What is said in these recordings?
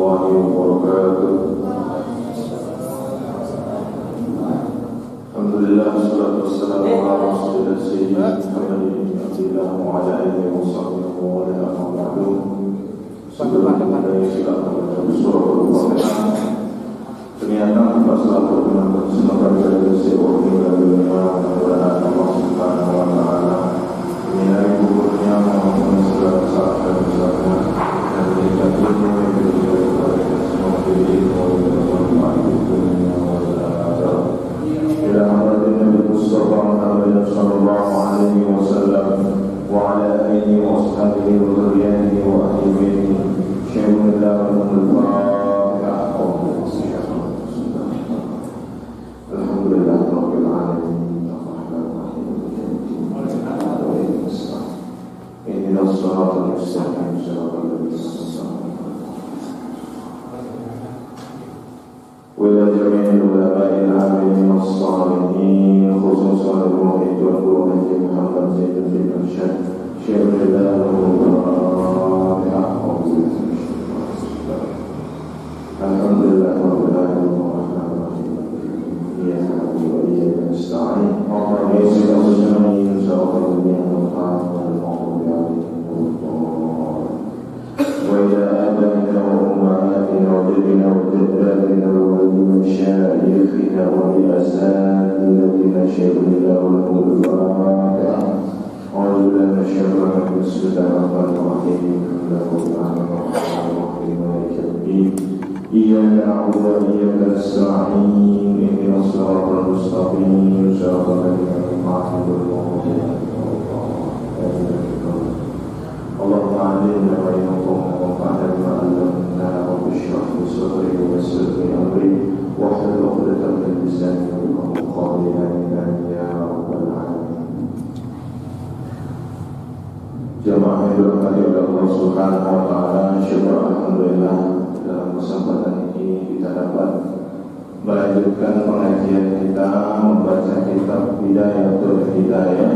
warahmatullahi wabarakatuh. Alhamdulillah, wassalatu wassalamu ala rasulillah sayyidina Muhammadin abdillah wa ala alihi wa sahbihi wa ala alihi. Sebelum kita mulai surah Al-Fatihah, ternyata masalah pertemuan semoga dari seorang dunia kepada Allah Subhanahu wa taala menyinari bukunya maupun segala saat dan besarnya dan berikan ilmu yang diberikan kepada semua diri maupun bermanfaat di dunia akhirat. Ila hadirin Nabi Mustafa Muhammad sallallahu alaihi wasallam wa ala alihi wa ashabihi wa dzurriyyatihi wa ahli baitihi syai'ullah al-Fatihah. Alhamdulillah rabbil alamin ihdinas siratal mustaqim siratal ladzina wa ila jami'il ulama'il 'amilin was-salihin khususan al-muhyiddin wa Muhammad Zaidul Irsyad syaikhullah al-Fatihah. Alhamdulillah rabbil alamin نستعين اللهم يسر المسلمين سواء الدنيا والآخرة والمغضوب عليهم وإلى آبائنا وأمهاتنا وجدنا وجداتنا ومشايخنا ولأساتذتنا شيخنا والفاتحة أعوذ بالله من الشيطان الرجيم بسم الله الرحمن الرحيم الحمد لله رب العالمين مالك يوم الدين إياك نعبد وإياك نستعين اهدنا الصراط المستقيم صراط الذين أنعمت عليهم اللهم علمنا ما ينفعنا وانفعنا بما علمتنا رب اشرح لي صدري ويسر لي أمري واحلل عقدة من لساني يفقهوا قولي آمين يا رب العالمين. Jamaah yang dirahmati oleh Allah Subhanahu wa taala, syukur alhamdulillah dalam kesempatan ini kita dapat melanjutkan pengajian kita membaca kitab Bidayatul Hidayah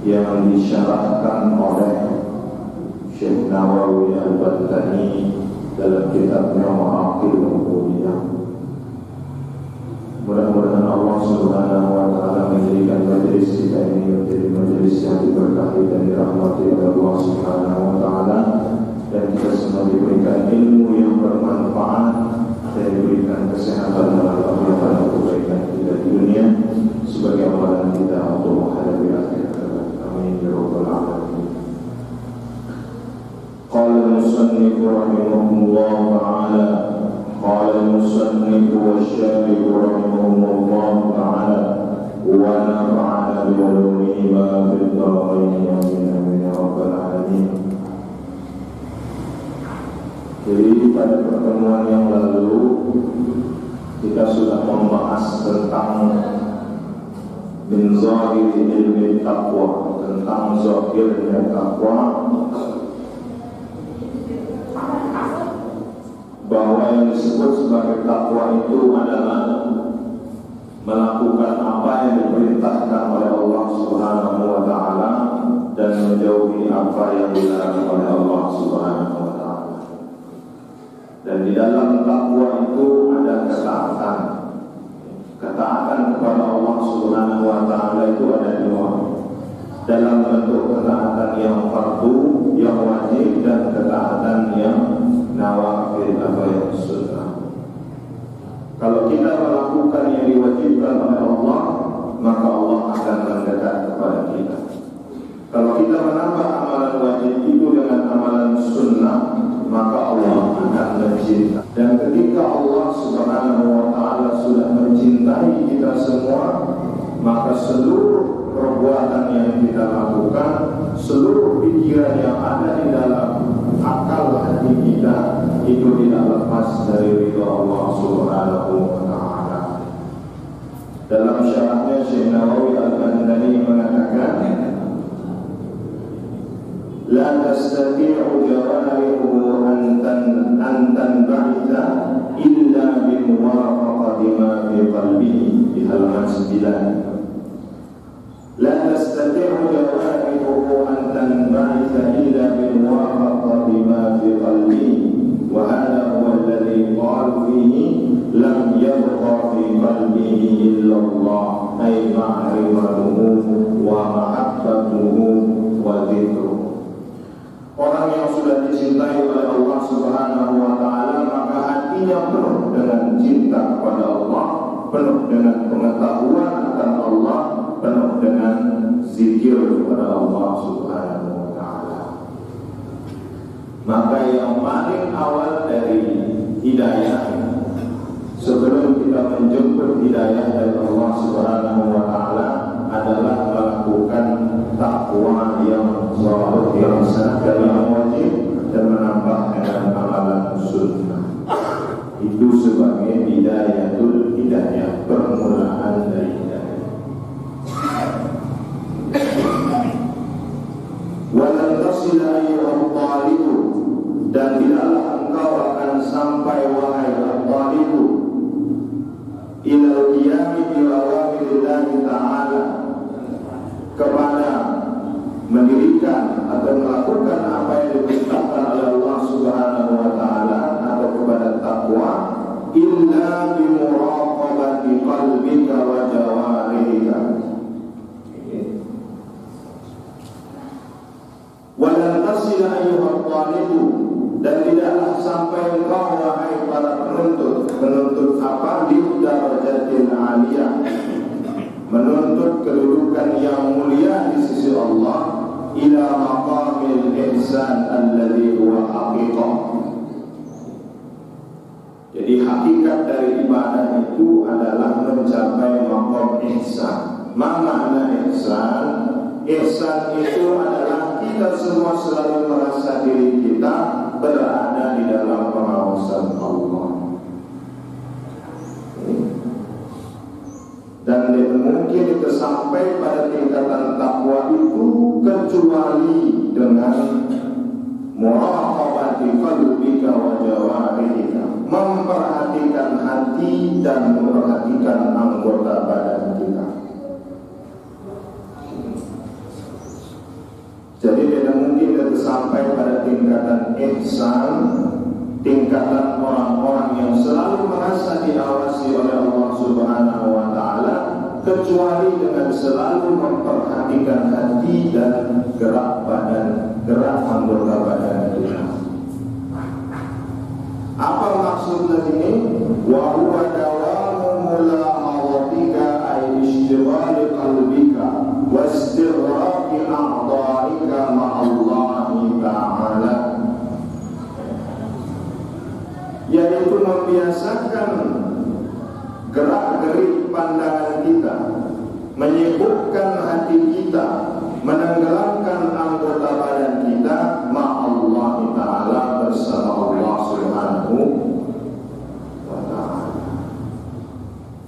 yang disyarahkan oleh Syekh Nawawi Al-Bantani dalam kitabnya Ma'aqil Ubudiyah. Mudah-mudahan Allah Subhanahu wa taala menjadikan majelis kita ini menjadi majelis yang diberkahi dan dirahmati oleh Allah Subhanahu wa taala, dan kita semua diberikan ilmu yang bermanfaat dan diberikan kesehatan dan kebaikan kebaikan kita di dunia sebagai amalan kita untuk menghadapi akhirat. Amin ya rabbal alamin. Qala al-musannif rahimahullah ta'ala qala al-musannif wasy-syarih rahimahullah ta'ala wa nafa'ana bi ulumihi ma fid dharain amin ya rabbal alamin. Jadi pada pertemuan yang lalu kita sudah membahas tentang min zahir ilmi taqwa, tentang zahirnya taqwa, bahwa yang disebut sebagai taqwa itu adalah melakukan apa yang diperintahkan oleh Allah Subhanahu wa taala dan menjauhi apa yang dilarang oleh Allah Subhanahu wa taala. Dan di dalam takwa itu ada ketaatan. Ketaatan kepada Allah Subhanahu wa taala itu ada dua. Dalam bentuk ketaatan yang fardu, yang wajib, dan ketaatan yang nawafil atau yang sunnah. Kalau kita melakukan yang diwajibkan oleh Allah, maka Allah akan mendekat kepada kita. Kalau kita menambah amalan wajib itu dengan amalan sunnah, maka Allah akan mencintai. Dan ketika Allah Subhanahu wa taala sudah mencintai kita semua, maka seluruh perbuatan yang kita lakukan, seluruh pikiran yang ada di dalam akal hati kita itu tidak lepas dari ridha Allah Subhanahu wa taala. Dalam syarahnya Syekh Nawawi Al-Bantani mengatakan, la tastati'u jawarihu an tanba'itha illa bi muwafaqati ma fi qalbihi, di halaman 9. La tastati'u jawarihu an tanba'itha illa bi muwafaqati ma fi qalbihi wa hadha huwa alladhi qalu fihi lam yabqa fi qalbihi illa Allah ay ma'rifatuhu wa mahabbatuhu wa dhikruhu. Orang yang sudah dicintai oleh Allah Subhanahu wa ta'ala, maka hatinya penuh dengan cinta kepada Allah, penuh dengan pengetahuan akan Allah, penuh dengan zikir kepada Allah Subhanahu wa ta'ala. Maka yang paling awal dari hidayah, sebelum kita menjemput hidayah dari Allah Subhanahu wa ta'ala, adalah melakukan takwa yang sholih, yang sadar, yang wajib, dan menambah dengan amalan sunnah. Itu sebagai bidayatul hidayah, permulaan dari hidayah. Walan tasila ayyuhal talibu, dan tidaklah engkau akan sampai wahai al-talibu ilal qiyami bi awamirillahi ta'ala, kepada mendirikan atau melakukan apa yang diperintahkan oleh Allah Subhanahu wa ta'ala, atau kepada takwa, illa bi muraqabati qalbika wa jawarihika. Walan tasila ayyuhal talibu, dan tidaklah sampai engkau wahai para penuntut. Menuntut apa? Di darajatil aliyah, menuntut kedudukan yang mulia di sisi Allah, ila maqamil ihsan alladhi huwa haqiqah. Jadi hakikat dari ibadah itu adalah mencapai maqam ihsan. Ma makna ihsan? Ihsan itu adalah kita semua selalu merasa diri kita berada di dalam pengawasan Allah, dan tidak mungkin kita sampai pada tingkatan takwa itu kecuali dengan muraqabati qalbika wa jawarihika, memperhatikan hati dan memperhatikan anggota badan kita. Jadi tidak mungkin kita sampai pada tingkatan ihsan, tingkatan orang-orang yang selalu merasa diawasi oleh Allah Subhanahu wa ta'ala, kecuali dengan selalu memperhatikan hati dan gerak badan, gerak anggota badan kita. Apa maksudnya ini? Wa huwa dawamu mulahadhatika ay ishtighali qalbika wa istighraqi a'dha'ika ma'allahi ta'ala, yaitu membiasakan gerak-gerik pandangan kita, menyibukkan hati kita, menenggelamkan anggota badan kita ma'allah ta'ala, bersama Allah Subhanahu wa ta'ala.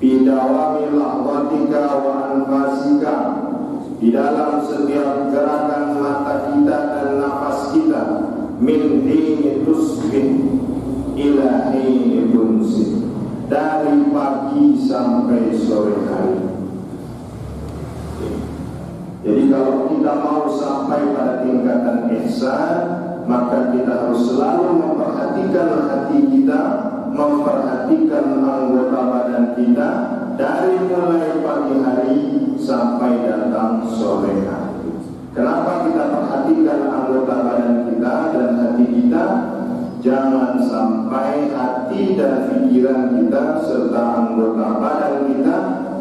Fi dawami lahwatika wa anfasika, di dalam setiap gerakan mata kita dan nafas kita, min hini tusbih ila hini tunsi, dari pagi sampai sore hari. Jadi kalau kita mau sampai pada tingkatan ihsan, maka kita harus selalu memperhatikan hati kita, memperhatikan anggota badan kita, dari mulai pagi hari sampai datang sore hari. Kenapa kita perhatikan anggota badan kita dan hati kita? Jangan sampai hati dan pikiran kita serta anggota badan kita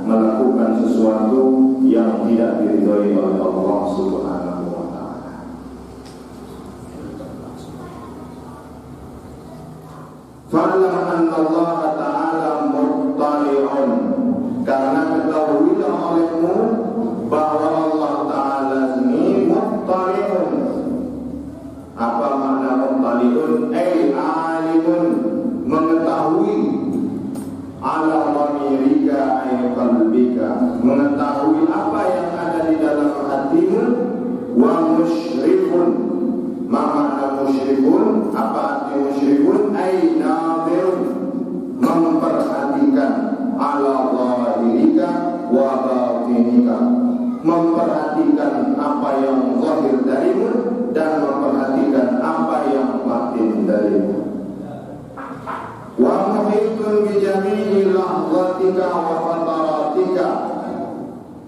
melakukan sesuatu yang tidak diridhoi oleh Allah Subhanahu wa ta'ala. Fa'lam anna Allah ta'ala muttali'un, karena ketahuilah olehmu bahwa Allah ta'ala ini muttali'un. Apa makna muttali'un? Alimun, mengetahui, ala dhamirika ay qalbika, mengetahui apa yang ada di dalam hatimu, wa musyrifun. Ma makna musyrifun? Apa arti musyrifun? Ay nadhirun, memperhatikan, ala dhahirika wa batinika, memperhatikan apa yang zahir darimu dan memperhatikan apa yang batin darimu. wa muhitun bi jami'i lahzatika wa fataratika,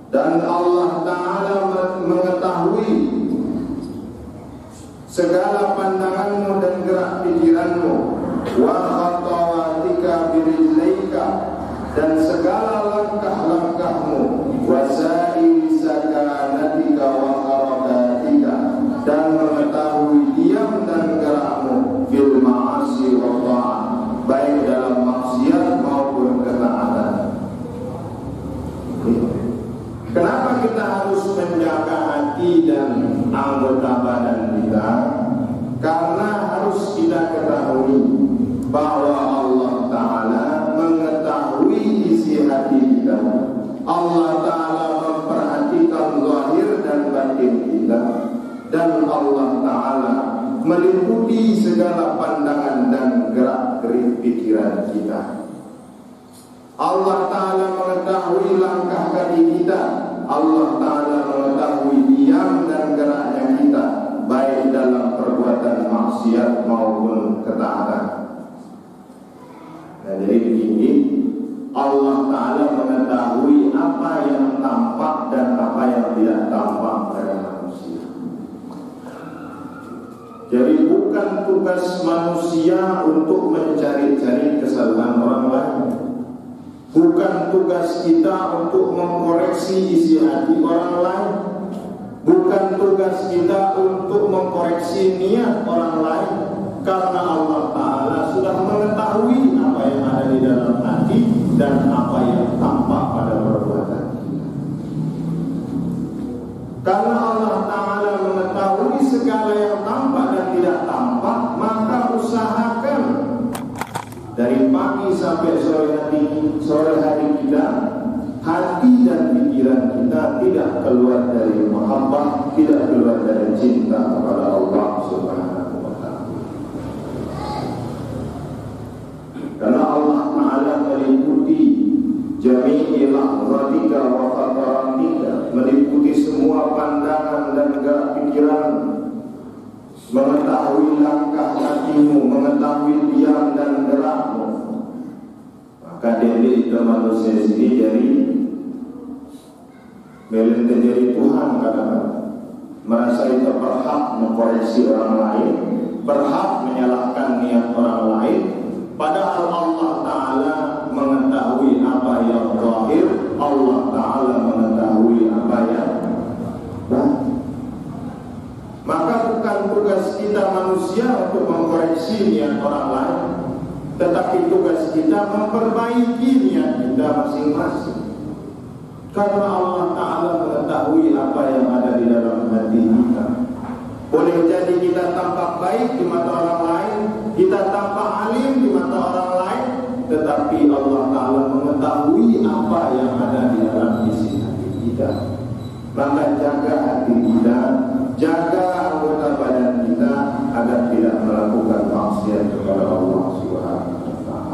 dan Allah Ta'ala mengetahui segala pandanganmu dan gerak pikiranmu, wa khatawatika birijlaika, dan segala langkah-langkahmu, wa sa'i sakanatika wa harakatika, dan mengetahui diam dan gerakmu fil ma'asi wa ta'at, baik dalam maksiat maupun ketaatan. Kenapa kita harus menjaga hati dan anggota badan kita? Karena harus kita ketahui bahwa Allah Ta'ala mengetahui isi hati kita. Allah Ta'ala memperhatikan zahir dan batin kita, dan Allah Ta'ala meliputi segala pandangan dan gerak-gerik pikiran kita. Allah Ta'ala mengetahui langkah kaki kita. Allah Ta'ala mengetahui diam dan geraknya kita, baik dalam perbuatan maksiat maupun ketaatan. Nah, jadi begini, Allah Ta'ala mengetahui apa yang tampak dan apa yang tidak tampak pada manusia. Jadi bukan tugas manusia untuk mencari-cari kesalahan orang lain. Bukan tugas kita untuk mengkoreksi isi hati orang lain. Bukan tugas kita untuk mengkoreksi niat orang lain. Karena Allah Ta'ala sudah mengetahui apa yang ada di dalam hati dan apa yang tampak pada perbuatan kita. Karena Allah Ta'ala mengetahui segala yang tampak dan tidak tampak, maka usahakan dari pagi sampai sore hari kita, hati dan pikiran kita tidak keluar dari mahabbah, tidak keluar dari cinta kepada Allah Subhanahu wa Ta'ala. Karena Allah Ta'ala meliputi jami'i lahzatika wa fataratika, meliputi semua pandangan dan gerak pikiran, mengetahui langkah kakimu, mengetahui diam dan gerakmu. Maka dari itu manusia sendiri jadi menjadi Tuhan kadang-kadang, merasa itu berhak mengkoreksi orang lain, berhak menyalahkan niat orang lain, padahal Allah Ta'ala mengetahui apa yang zahir, Allah Ta'ala mengetahui apa yang batin. Maka bukan tugas kita manusia untuk mengkoreksi niat orang lain, tetapi tugas kita memperbaiki niat kita masing-masing. Karena Allah Ta'ala mengetahui apa yang ada di dalam hati kita. Boleh jadi kita tampak baik di mata orang lain, kita tampak alim di mata orang lain, tetapi Allah Ta'ala mengetahui apa yang ada di dalam isi hati kita. Maka jaga hati kita, jaga anggota badan kita agar tidak melakukan maksiat kepada Allah Subhanahu wa Ta'ala.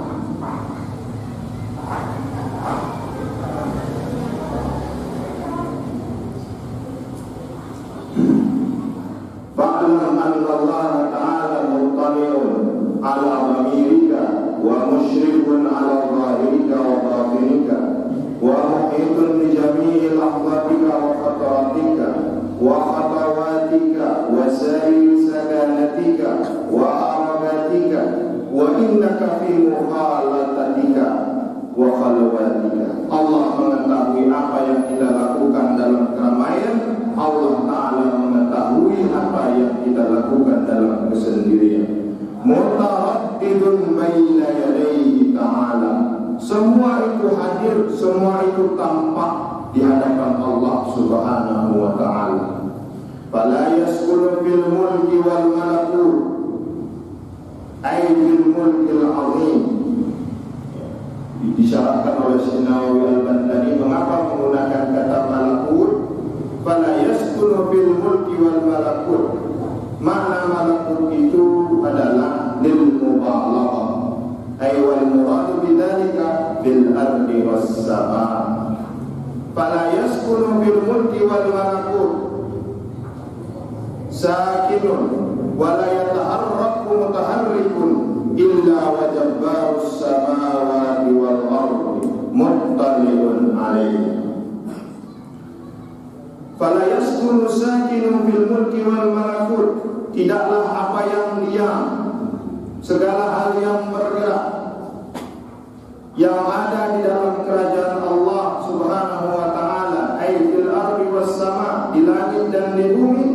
Fa'lam anna Allah Ta'ala muttali'un ala dhamirika wa musyrikun ala zahirika wa batinika wa muhitun bi jami'i lahzatika wa fataratika wa khatawatika wa sa'i sakanatika wa harakatika wa innaka fi mukhalatatika wa khalwatika. Allah mengetahui apa yang kita lakukan dalam keramaian, Allah Ta'ala mengetahui apa yang kita lakukan dalam kesendirian. Mutaraddidun baina yadayhi ta'ala, semua itu hadir, semua itu tampak di hadapan Allah Subhanahu wa Ta'ala. Fala yaskunu fil mulki wal malakut, ay fil mulkil azim. Disyaratkan oleh Syekh Nawawi Al-Bantani mengapa menggunakan kata malakut. Fala yaskunu fil mulki wal malakut, makna malakut itu adalah lil mubalaghah, ay wal muradu bidzalika fil ardi was sama. Fala yaskunu fil mulki wal malakut sakinun wa la yataharraku mutaharrikun illa wa jabbarus Fala yaskunu sakinu fil mulki wal malakut, tidaklah apa yang diam, segala hal yang bergerak, yang ada di dalam kerajaan Allah Subhanahu wa taala, ay fil ardi was sama, di langit dan di bumi,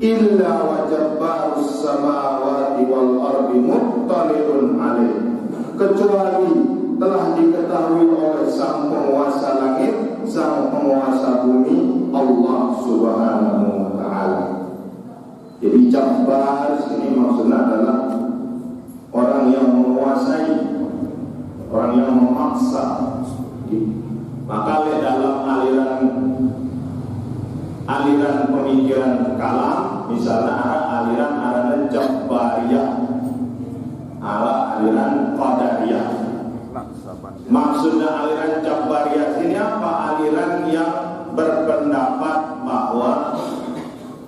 illa wajabbarus samawati wal ardi muttali'un alaih, kecuali telah diketahui oleh sang penguasa langit, sang penguasa bumi, Allah Subhanahu wa taala. Jadi Jabbar sini maksudnya adalah orang yang menguasai, orang yang memaksa. Maka dalam aliran pemikiran kalam, misalnya aliran Jabbariyah, aliran Qadariyah. Maksudnya aliran Jabbariyah ini apa? Aliran yang berpendapat bahwa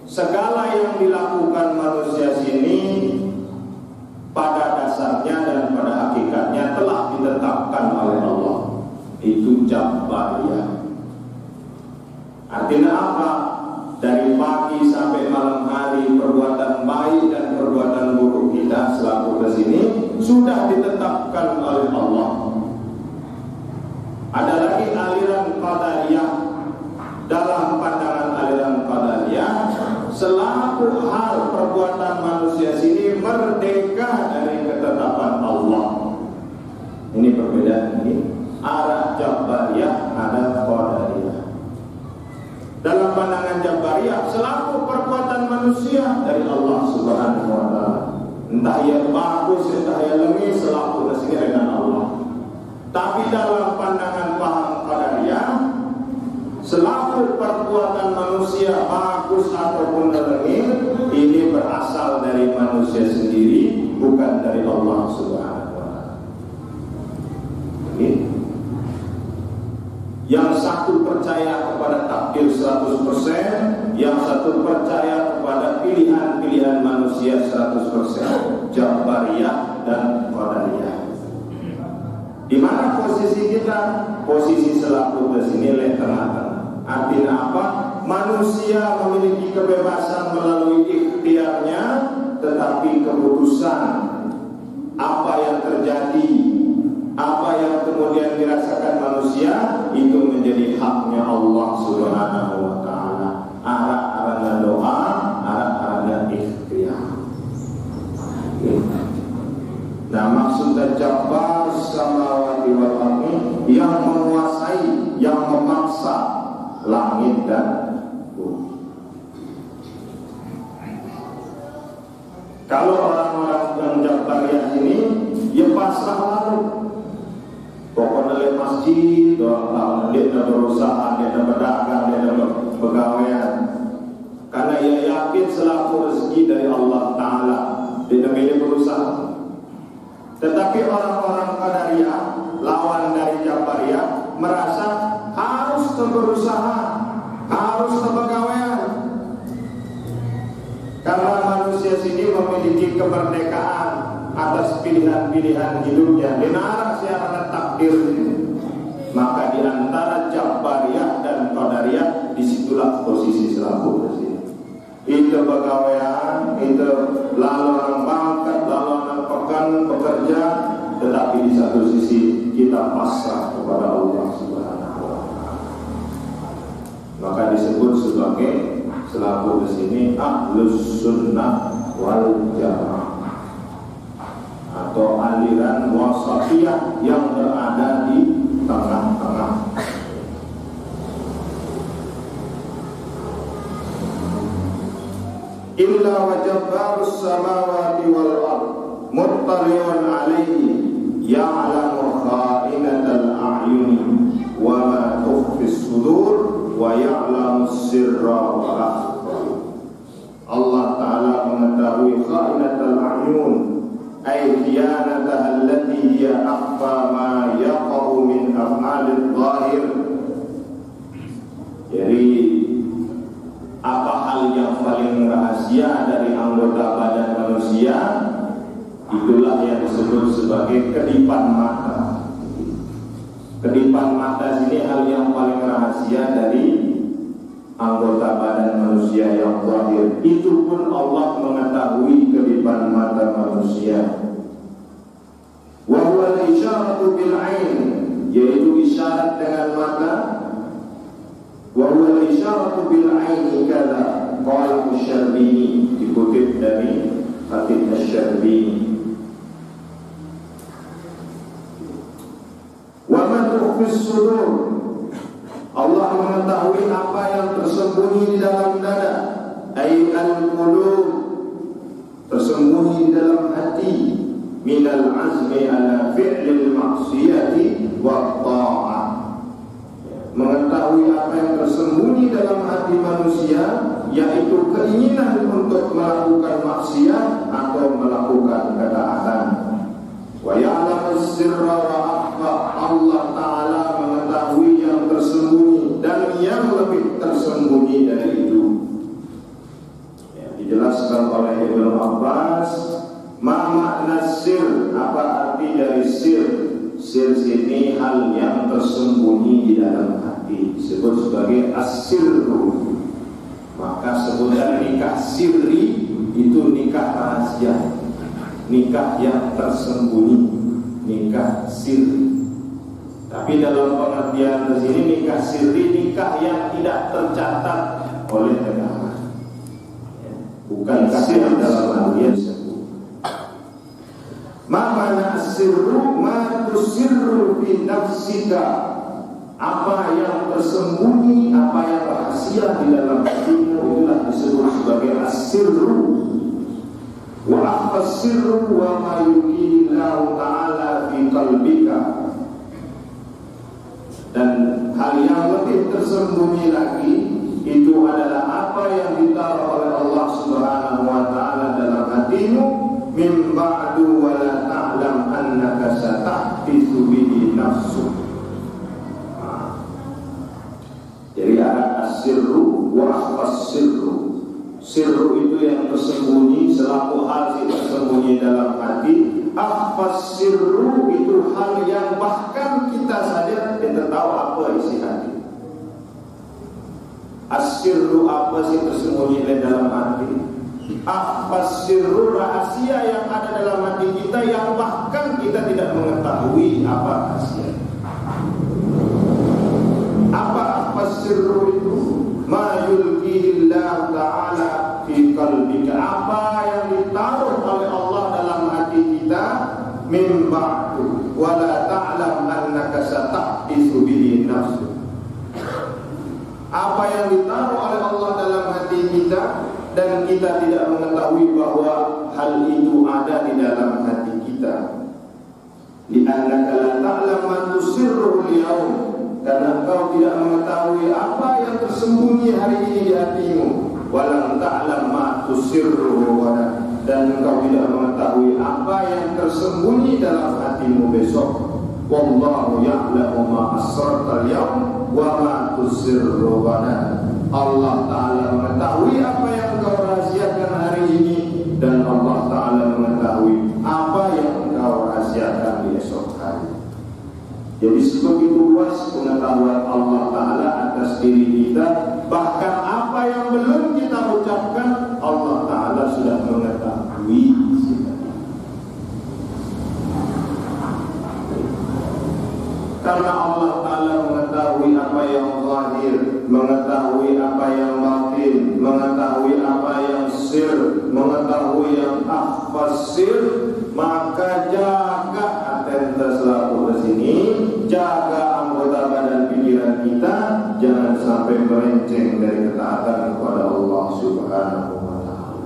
segala yang dilakukan manusia sini pada dasarnya dan pada hakikatnya telah ditetapkan oleh Allah. Itu Jabbariyah. Artinya apa? Dari pagi sampai malam hari, perbuatan baik dan perbuatan buruk kita selaku ke sini sudah ditetapkan oleh Allah. Ada lagi aliran Qadariyah. Dalam pandangan aliran Qadariyah, selaku hal perbuatan manusia sini merdeka dari ketetapan Allah. Ini perbedaan ini. Ada Jabbariyah, ada Qadariyah. Dalam pandangan Jabbariyah, selaku perbuatan manusia dari Allah Subhanahu wa taala. Entah ia bagus, entah ia lemih, selaku kesini dengan Allah. Tapi dalam pandangan paham Qadariyah, selaku perbuatan manusia bagus ataupun lemih, ini berasal dari manusia sendiri, bukan dari Allah Subhanahu wa taala. Yang satu percaya kepada takdir 100%, yang satu percaya kepada pilihan-pilihan manusia 100%. Jabbariyah dan Qadariyah. Di mana posisi kita? Posisi selaku di sini tengah-tengah. Artinya apa? Manusia memiliki kebebasan melalui ikhtiarnya, tetapi keputusan apa yang terjadi, apa yang kemudian dirasakan manusia, itu menjadi haknya Allah Subhanahu wa taala. Arah-arahnya doa, arah-arahnya ikhtiar. Nah, maksudnya Jabbar samawati wal ardi, yang menguasai, yang memaksa langit dan bumi. Kalau orang-orang yang Jabbariyah ini, ya pasrah lalu. Pokoknya lihat masjid, dia dah berusaha, dia dah berdagang, dia dah berpegawaian. Karena ia yakin selaku rezeki dari Allah Ta'ala, dia dah milih berusaha. Tetapi orang-orang Qadariyah, lawan dari Jabbariyah, merasa harus berusaha, harus kepegawaian. Karena manusia sini memiliki kemerdekaan atas pilihan-pilihan hidupnya, dinara siaran takdir. Maka di antara Jabbariyah dan Qadariyah, disitulah posisi selaku presiden. Itu pegawaian, itu lalu orang pangkat, lalu orang pekan, pekerja, tetapi di satu sisi kita pasrah kepada Allah Subhanahu wa taala. Maka disebut sebagai selaku di sini Ahlus Sunnah wal Jamaah, atau aliran wasatiyah yang berada di tengah-tengah. Illa wajabbarus samawati wal ard muttali'un alaihi ya'lamu kha'inatal a'yuni wa ma tukhfis sudur wa ya'lamu sirra wa akhfa. Allah Ta'ala mengetahui kha'inatal a'yun, ay khiyanataha allati hiya akhfa ma yaqa'u min af'alil zahir. Jadi apa hal yang paling rahasia dari anggota badan manusia, itulah yang disebut sebagai kedipan mata. Kedipan mata ini hal yang paling rahasia dari anggota badan manusia yang zahir, itu pun Allah mengetahui kedipan mata manusia. Wa huwa al-isyaratu bil 'ain, yaitu isyarat dengan mata. Wa huwa al-isyaratu bil 'ain kadza qala Asy-Syarbini, dikutip dari Khatib Asy-Syarbini. Wa ma tukhfis sudur, Allah mengetahui apa yang tersembunyi di dalam dada, ai al-qulub, tersembunyi di dalam hati, minal azmi ala fi'lil maksiyati wa ta'ah, mengetahui apa yang tersembunyi dalam hati manusia, yaitu keinginan untuk melakukan maksiat atau melakukan ketaatan. Wa ya'lamu sirra wa akhfa, Allah Ta'ala mengetahui yang tersembunyi dan yang lebih tersembunyi dari itu. Dijelaskan oleh Ibnu Abbas, ma makna sir, apa arti dari sir? Sir sini hal yang tersembunyi di dalam hati, disebut sebagai as-sirru. Maka sebutan nikah sirri itu nikah rahasia, nikah yang tersembunyi, nikah sirri. Tapi dalam pengertian di sini nikah sirri, nikah yang tidak tercatat oleh negara, bukan sir dalam artian tersebut. Ma mana sirru ma tusirru fi nafsika, apa yang tersembunyi, apa yang rahasia di dalam hatimu, itulah disebut sebagai as-sirru. Wa akhfas-sirru wa ma yukillahu ta'ala fi qalbika, dan hal yang lebih tersembunyi lagi itu adalah apa yang ditaruh oleh Allah Subhanahu wa ta'ala dalam hatimu, min ba'du wa la ta'lam annaka satahdisu bihi nafsu. Jadi ada as-sirru wa akhfas-sirru. Sirru itu yang tersembunyi, selaku hal yang tersembunyi dalam hati. Akhfas-sirru itu hal yang bahkan kita saja tidak tahu apa isi hati. As-sirru apa sih tersembunyi di dalam hati? Akhfas-sirru rahasia yang ada dalam hati kita yang bahkan kita tidak mengetahui apa rahasia. Apa akhfas-sirru itu? Ma yulkihillahu ta'ala fi qalbika, apa yang ditaruh oleh Allah dalam hati kita, min ba'du wa la ta'lam annaka satahdisu bihi nafsu, apa yang ditaruh oleh Allah dalam hati kita dan kita tidak mengetahui bahwa hal itu ada di dalam hati kita. Li'annaka la ta'lam ma tusirru al-yawm, karena engkau tidak mengetahui apa yang tersembunyi hari ini di hatimu. Walam ta'lam ma tusirru ghadan, dan engkau tidak mengetahui apa yang tersembunyi dalam hatimu besok. Wallahu ya'lamu ma asrarta al-yawm wa ma tusirru ghadan. Allah Ta'ala mengetahui apa yang engkau rahasiakan hari ini, dan Allah Ta'ala mengetahui apa yang engkau rahasiakan besok hari. Jadi sebegitu luas pengetahuan Allah Ta'ala atas diri kita. Bahkan apa yang belum kita ucapkan, Allah Ta'ala sudah mengetahui. Karena Allah Ta'ala mengetahui apa yang zahir, mengetahui apa yang batin, mengetahui apa yang sir, mengetahui yang akhfas sir, maka jaga atentas selaku di sini, jaga anggota badan pikiran kita jangan sampai melenceng dari ketaatan kepada Allah Subhanahu wa ta'ala.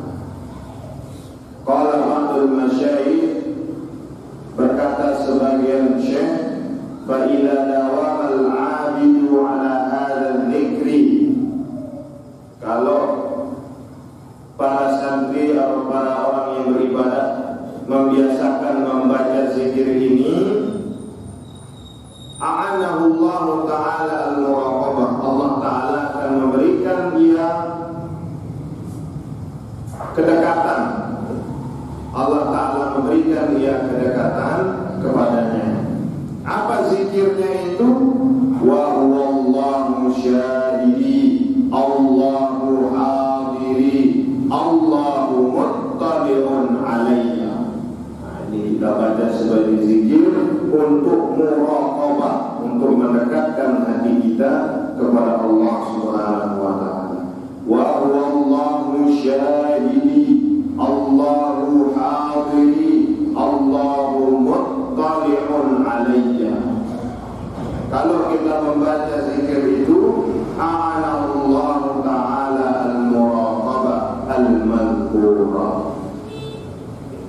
Qala ba'dul masyayikh, berkata sebagian syekh, fa ila dawamal 'abidu 'ala hadzal dzikri, kalau para santri atau para orang yang beribadah membiasakan membaca zikir ini, a'anahu Allah Ta'ala al-muraqabah, Allah Ta'ala akan memberikan dia kedekatan, Allah Ta'ala memberikan dia kedekatan kepadanya. Apa zikirnya itu? Wa huwallahu syahidi, Allah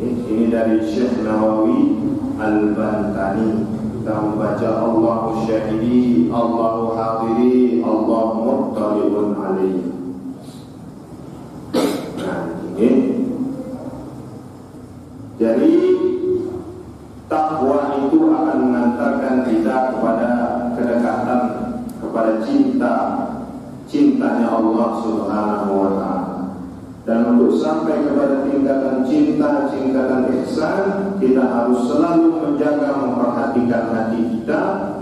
Ini dari Syekh Nawawi Al-Bantani. Kita membaca Allahu syahidi, Allahu hadiri, Allahu muttali'un alaihi. Nah, ini jadi takwa itu akan mengantarkan kita kepada kedekatan, kepada cintanya Allah Subhanahu wa Ta'ala. Dan untuk sampai kepada tingkatan cinta, tingkatan ihsan, kita harus selalu menjaga, memperhatikan hati kita,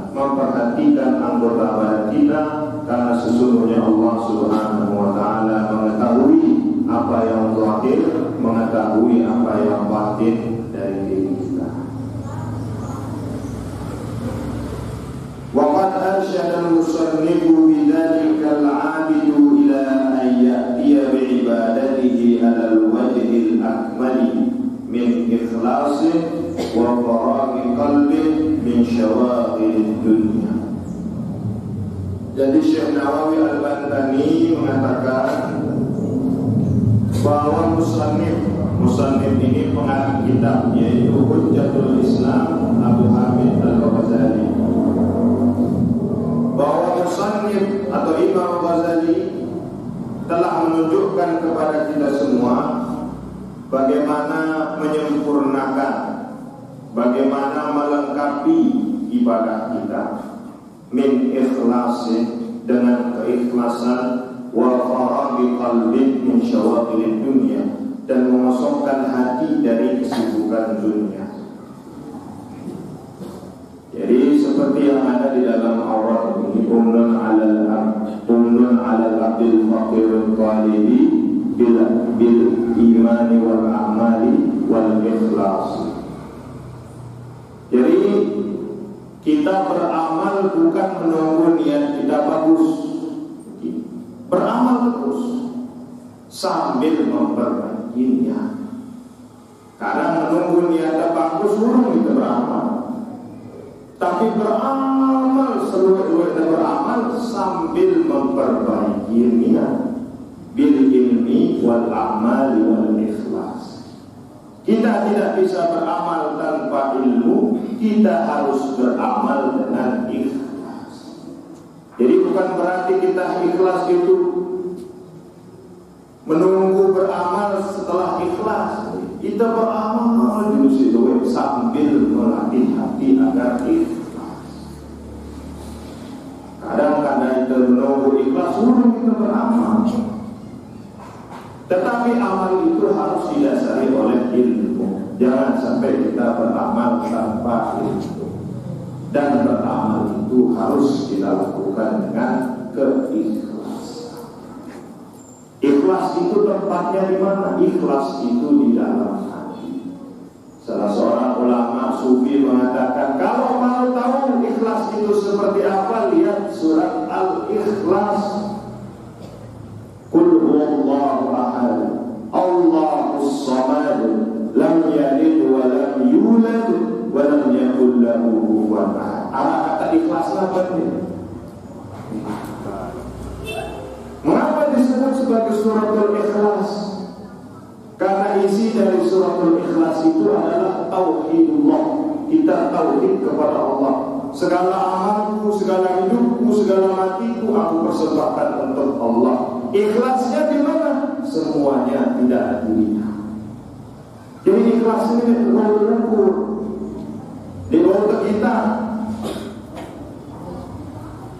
memperhatikan anggota badan kita, karena sesungguhnya Allah Subhanahu wa Ta'ala mengetahui apa yang zahir, mengetahui apa yang batin dari diri kita. Waqad arsyada al-musannifu bidzalika al-'abidu ila an ya'tiya bi'ibadatihi 'ala al-wajhi al-akmali min ikhlasin wa faraghi qalbin min syawaghil dunya. Jadi Syekh Nawawi Al-Bantani mengatakan bahwa musannif ini pengarang kitab, yaitu Hujjatul Islam Abu Hamid Al-Ghazali, bahwa musannif atau Imam Ghazali telah menunjukkan kepada kita semua bagaimana menyempurnakan, bagaimana melengkapi ibadah kita min ikhlasin, dengan keikhlasan, wa faraghi qalbin min syawaghilid dunya, dan mengosongkan hati dari kesibukan dunia. Jadi seperti yang ada di dalam aurat ini, umnun 'alal abdil faqirul qalibi bil imani wal a'mali wal ikhlas. Jadi kita beramal bukan menunggu niat kita bagus, beramal terus sambil memperbaiki niat. Karena menunggu niatnya bagus belum kita beramal, tapi beramal seluruhnya, beramal sambil memperbaiki niat bil ilmi wal a'mali wal ikhlas. Kita tidak bisa beramal tanpa ilmu, kita harus beramal dengan ikhlas. Jadi bukan berarti kita ikhlas itu menunggu beramal setelah ikhlas. Kita beramal di situ sambil melatih hati agar ikhlas. Kadang-kadang kita menunggu ikhlas sebelum kita beramal. Tetapi amal itu harus didasari oleh ilmu. Jangan sampai kita beramal tanpa ilmu. Dan beramal itu harus kita lakukan dengan keikhlasan. Ikhlas itu tempatnya di mana? Ikhlas itu di dalam hati. Salah seorang ulama sufi mengatakan, kalau mau tahu ikhlas itu seperti apa, lihat surat Al-Ikhlas. Qul huwallahu ahad, Allahus samad, lam yalid wa lam yulad wa lam yakul lahu kufuwan ahad. Apa kata ikhlas apa ini? Mengapa disebut sebagai suratul Ikhlas? Karena isi dari suratul Ikhlas itu adalah tauhidullah. Kita tauhid kepada Allah. Segala amalku, segala hidupku, segala matiku aku persembahkan untuk Allah. Ikhlasnya di mana? Semuanya tidak dilihat. Jadi ikhlas ini diukur, dibawa ke kita.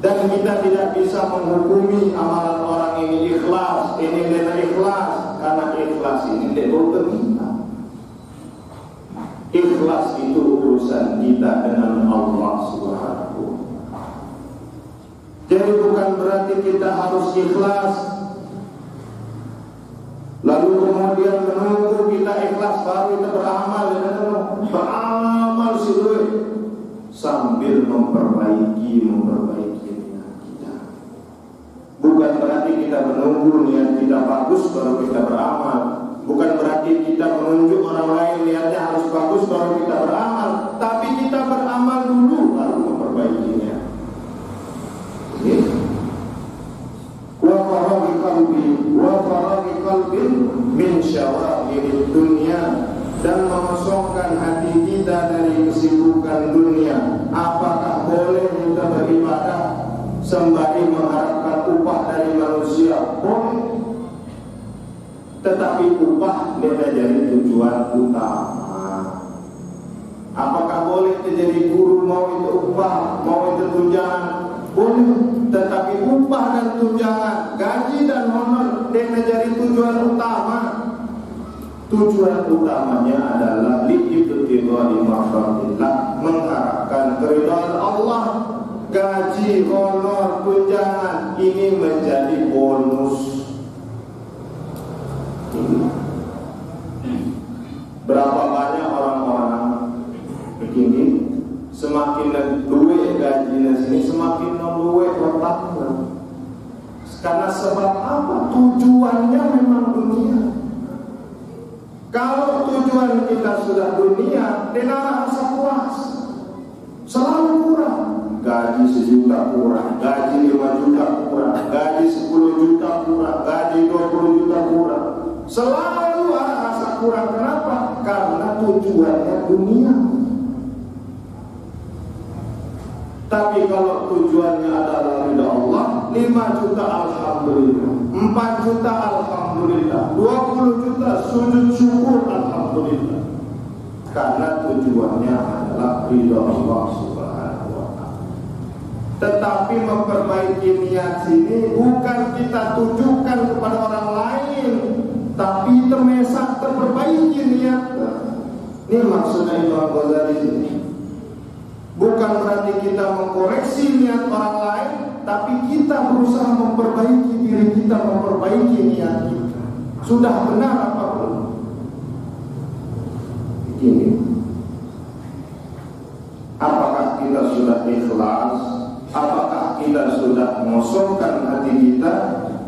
Dan kita tidak bisa menghukumi amalan orang ini ikhlas, ini tidak ikhlas, karena ikhlas ini dibawa ke kita. Ikhlas itu urusan kita dengan Allah Subhanahu. Jadi bukan berarti kita harus ikhlas lalu kemudian menunggu kita ikhlas baru kita beramal. Beramal sih sambil memperbaiki niat kita. Bukan berarti kita menunggu niat kita bagus baru kita beramal. Bukan berarti kita menunjuk orang lain niatnya harus bagus baru kita beramal. Tapi kita beramal dulu baru memperbaikinya. Wa faraghi qalbin min syawaghilid dunya, dan mengosongkan hati kita dari kesibukan dunia. Apakah boleh kita beribadah sembari mengharapkan upah dari manusia? Boleh, tetapi upah tidak jadi tujuan utama. Apakah boleh terjadi guru mau itu upah, mau itu tunjangan? Boleh, tetapi upah dan tunjangan, gaji dan honor tidak jadi tujuan utama. Tujuan utamanya adalah liqtiqai mardatillah, mengharapkan keridhaan Allah. Gaji, honor, tunjangan ini menjadi bonus. Berapa banyak orang-orang begini, semakin duit gajinya sini, semakin duit otaknya. Karena sebab apa? Tujuannya memang dunia. Kalau tujuan kita sudah dunia, tidak rasa puas, selalu kurang. Gaji 1 juta kurang, gaji 5 juta kurang, gaji 10 juta kurang, gaji 20 juta kurang. Selalu ada rasa kurang. Kenapa? Karena tujuannya dunia. Tapi kalau tujuannya adalah ridha Allah, 5 juta alhamdulillah, 4 juta alhamdulillah, 20 juta sujud syukur alhamdulillah. Karena tujuannya adalah ridha Allah Subhanahu wa ta'ala. Tetapi memperbaiki niat sini bukan kita tujukan kepada orang lain, tapi terperbaiki niat. Ini maksudnya Imam Ghazali ini. Bukan berarti kita mengkoreksi niat orang lain, tapi kita berusaha memperbaiki diri kita, memperbaiki niat kita. Sudah benar apa belum? Ini. Apakah kita sudah ikhlas? Apakah kita sudah mengosongkan hati kita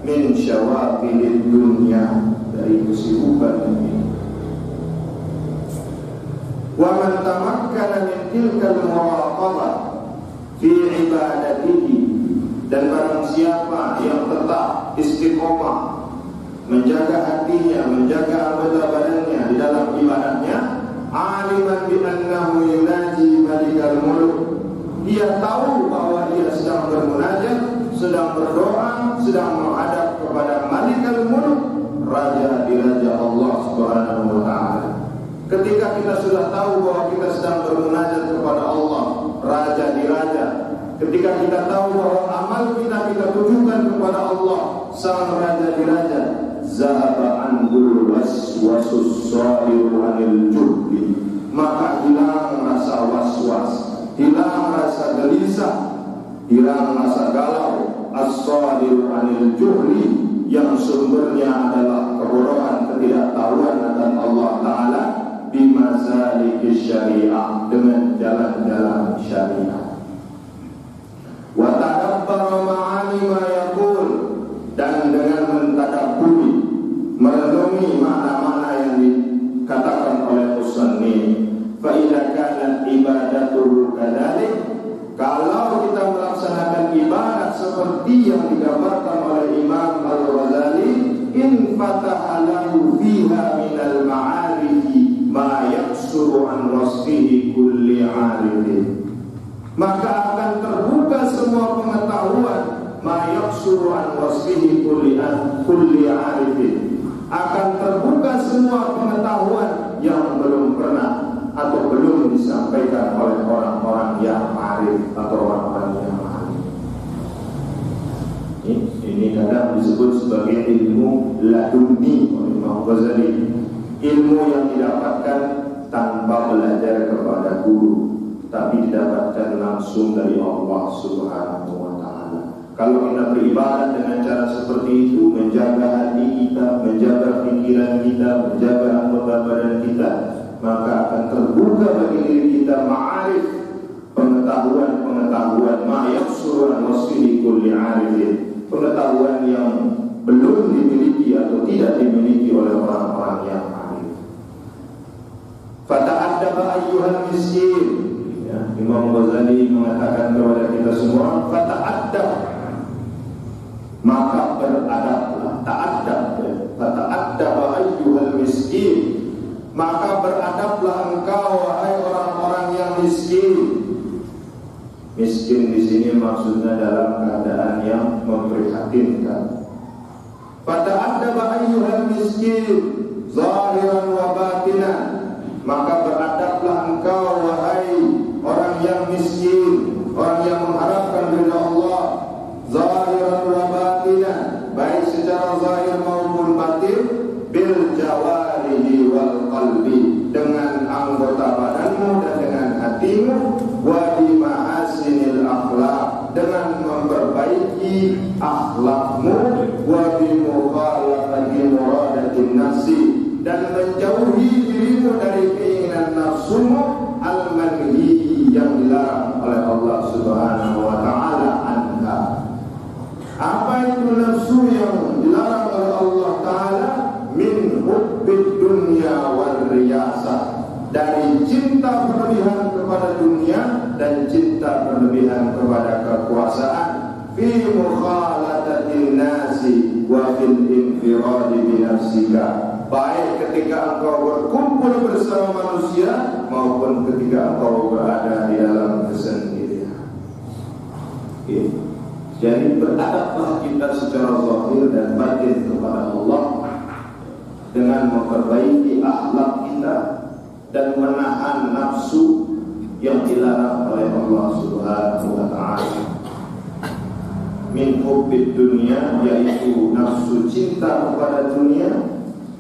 min syawaqilid dunya, dari kesibukan ini? Wa man tamakkana min tilkal muraqabah fi ibadatihi, dan barang siapa yang tetap istiqomah menjaga hatinya, menjaga anggota badannya di dalam ibadahnya, aliman bi annahu yunaji malikal mulk, dia tahu bahwa dia sedang bermunajat, sedang berdoa, sedang menghadap kepada malikal mulk, raja di raja Allah Subhanahu wa ta'ala. Ketika kita sudah tahu bahwa kita sedang bermunajat kepada Allah, raja di raja, ketika kita tahu bahwa amal kita tujukan kepada Allah, sang raja di raja, zahaba anhul waswasus sadiru anil jubli, maka hilang rasa waswas, hilang rasa gelisah, hilang rasa galau, as-sadiru anil jubli, yang sumbernya adalah kebodohan, ketidaktahuan akan Allah Ta'ala, bimazalikis syariah, dengan jalan-jalan syariah. Wa tadabbara ma'ani ma yaqul, dan dengan mentadabburi, merenungi makna-makna yang dikatakan oleh musannif. Fa idza kanat ibadatuhu kadzalik, kalau kita melaksanakan ibadat seperti yang digambarkan oleh Imam Al-Ghazali, in fataha lahu fiha minal ma'arifi ma yaksuru an wasfihi kulli arifin, maka akan terbuka semua pengetahuan ma yaksuru an wasfihi kulli arifin, akan terbuka semua pengetahuan yang belum pernah atau belum disampaikan oleh orang-orang yang arif atau orang-orang yang arif. Ini kadang disebut sebagai ilmu laduni oleh Imam Ghazali, ilmu yang didapatkan tanpa belajar kepada guru, tapi didapatkan langsung dari Allah Subhanahu wa ta'ala. Kalau kita beribadah dengan cara seperti itu, menjaga hati kita, menjaga pikiran kita, menjaga anggota badan kita, maka akan terbuka bagi diri kita ma'arif, pengetahuan-pengetahuan ma'yaksuru an wasfihi kulli arifin, pengetahuan yang belum dimiliki atau tidak dimiliki oleh orang-orang yang arif. Fata'addaba ayyuhal miskin, ya, Imam Ghazali mengatakan kepada kita semua, fata'addab, maka beradablah, ta'addab, fata'addaba ayyuhal miskin, maka beradablah engkau wahai orang-orang yang miskin. Miskin di sini maksudnya dalam keadaan yang memprihatinkan. Fata'addaba ayyuhal miskin zahiran wa batinan, maka beradablah engkau wahai orang yang miskin, orang yang mengharapkan ridha Allah, zahiran wa batinan, baik secara zahir maupun batin, bil jawarihi wal qalbi, dengan anggota badanmu dan dengan hatimu, wa bi mahasinil akhlaq, dengan memperbaiki akhlakmu, wa bi mukhalafati muradatin nafsi, dan menjauhi dirimu dari keinginan nafsumu, al-manhi, yang dilarang oleh Allah Subhanahu wa taala anha. Apa itu nafsu yang dilarang oleh Allah taala? Min hubbid dunya wal riyasah, dari cinta berlebihan kepada dunia dan cinta berlebihan kepada kekuasaan, fi mukhalatatin nasi wa fil infiradi bi nafsika, baik ketika engkau berkumpul bersama manusia maupun ketika engkau berada di dalam kesendirian. Jadi beradablah kita secara zahir dan batin kepada Allah dengan memperbaiki akhlak kita dan menahan nafsu yang dilarang oleh Allah Subhanahu wa taala. Min hubbid dunya, yaitu nafsu cinta kepada dunia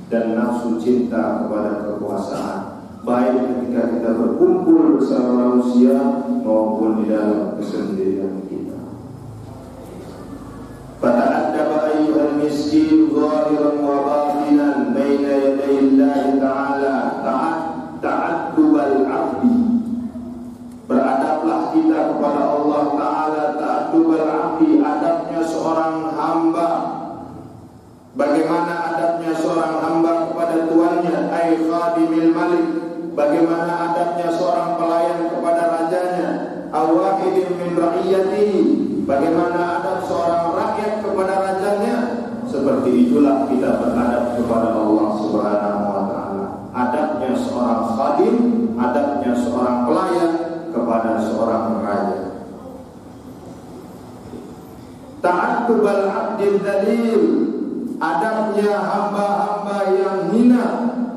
dan nafsu cinta kepada kekuasaan, baik ketika kita berkumpul bersama manusia maupun di dalam kesendirian kita. Fata'addaba ayyuhal miskin zahiran wa batinan baina yaday Allah ta'ala ta'addubal abdi, beradablah kita kepada Allah ta'ala ta'addubal abdi, adabnya seorang hamba. Bagaimana adabnya seorang hamba kepada tuannya, ay khadimil malik, bagaimana adabnya seorang pelayan kepada rajanya, awahidin min ra'iyatihi, bagaimana adab seorang rakyat kepada rajanya. Seperti itulah kita beradab kepada Allah Subhanahu wa taala. Adabnya seorang khadim, adabnya seorang pelayan kepada seorang raja. Ta'addubal abdil dalil, adabnya hamba-hamba yang hina,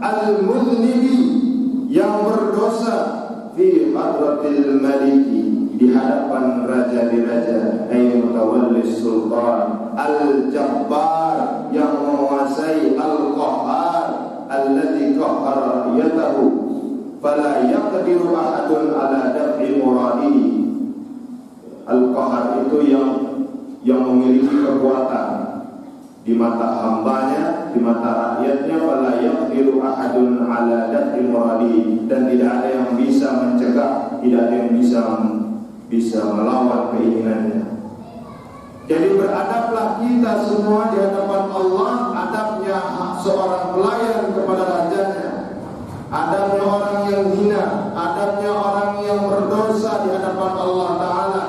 al-mudhnibi, yang berdosa, fi hadratil maliki, di hadapan raja di raja, ay mutawallis sultan, al-jabbar, yang menguasai, al-qahhar, alladzi qahhara ra'yatahu, fala yaqdiru ahadun ala daf'i muradihi. Al-qahhar itu yang memiliki kekuatan di mata hambanya, di mata rakyatnya, fala yaqdiru ahadun ala daf'i muradihi, dan tidak ada yang bisa mencegah, tidak ada yang bisa melawan keinginannya. Jadi beradablah kita semua di hadapan Allah, adabnya seorang pelayan kepada rajanya, adabnya orang yang hina, adabnya orang yang berdosa di hadapan Allah Ta'ala,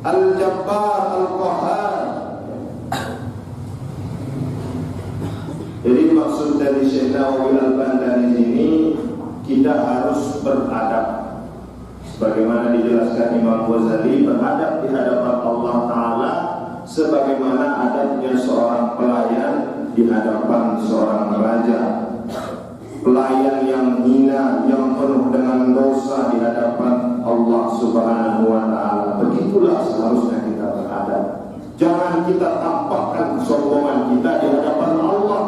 Al-Jabbar, Al-Qahhar. Jadi maksud dari Syekh Nawawi Al-Bandari ini, kita harus beradab sebagaimana dijelaskan Imam Ghazali, beradab di hadapan Allah Ta'ala sebagaimana adabnya seorang pelayan di hadapan seorang raja. Pelayan yang hina, yang penuh dengan dosa di hadapan Allah Subhanahu wa Ta'ala, begitulah seharusnya kita beradab. Jangan kita tampakkan kesombongan kita di hadapan Allah,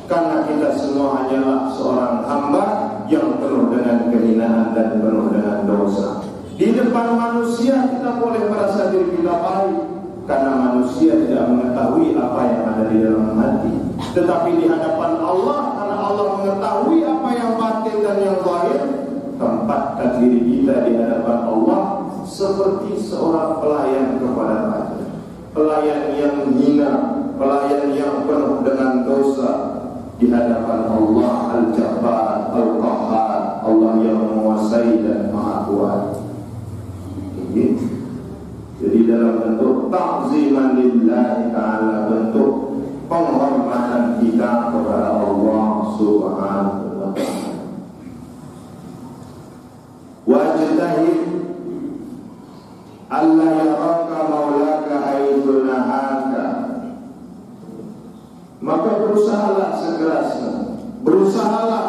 karena kita semua hanyalah seorang hamba yang penuh dengan kehinaan dan penuh dengan dosa. Di depan manusia kita boleh merasa diri kita baik, karena manusia tidak mengetahui apa yang ada di dalam hati. Tetapi di hadapan Allah, karena Allah mengetahui apa yang batin dan yang zahir, tempatkan diri kita di hadapan Allah seperti seorang pelayan kepada raja, pelayan yang hina, pelayan yang penuh dengan dosa di hadapan Allah Al-Jabbar, Al-Qahhar, Allah yang menguasai dan maha kuat. Jadi dalam bentuk ta'ziman lillahi ta'ala, bentuk penghormatan kita kepada Allah Subhanahu wa alla yaraka maulaka haitsu nahaka. Maka berusahalah sekerasnya, berusahalah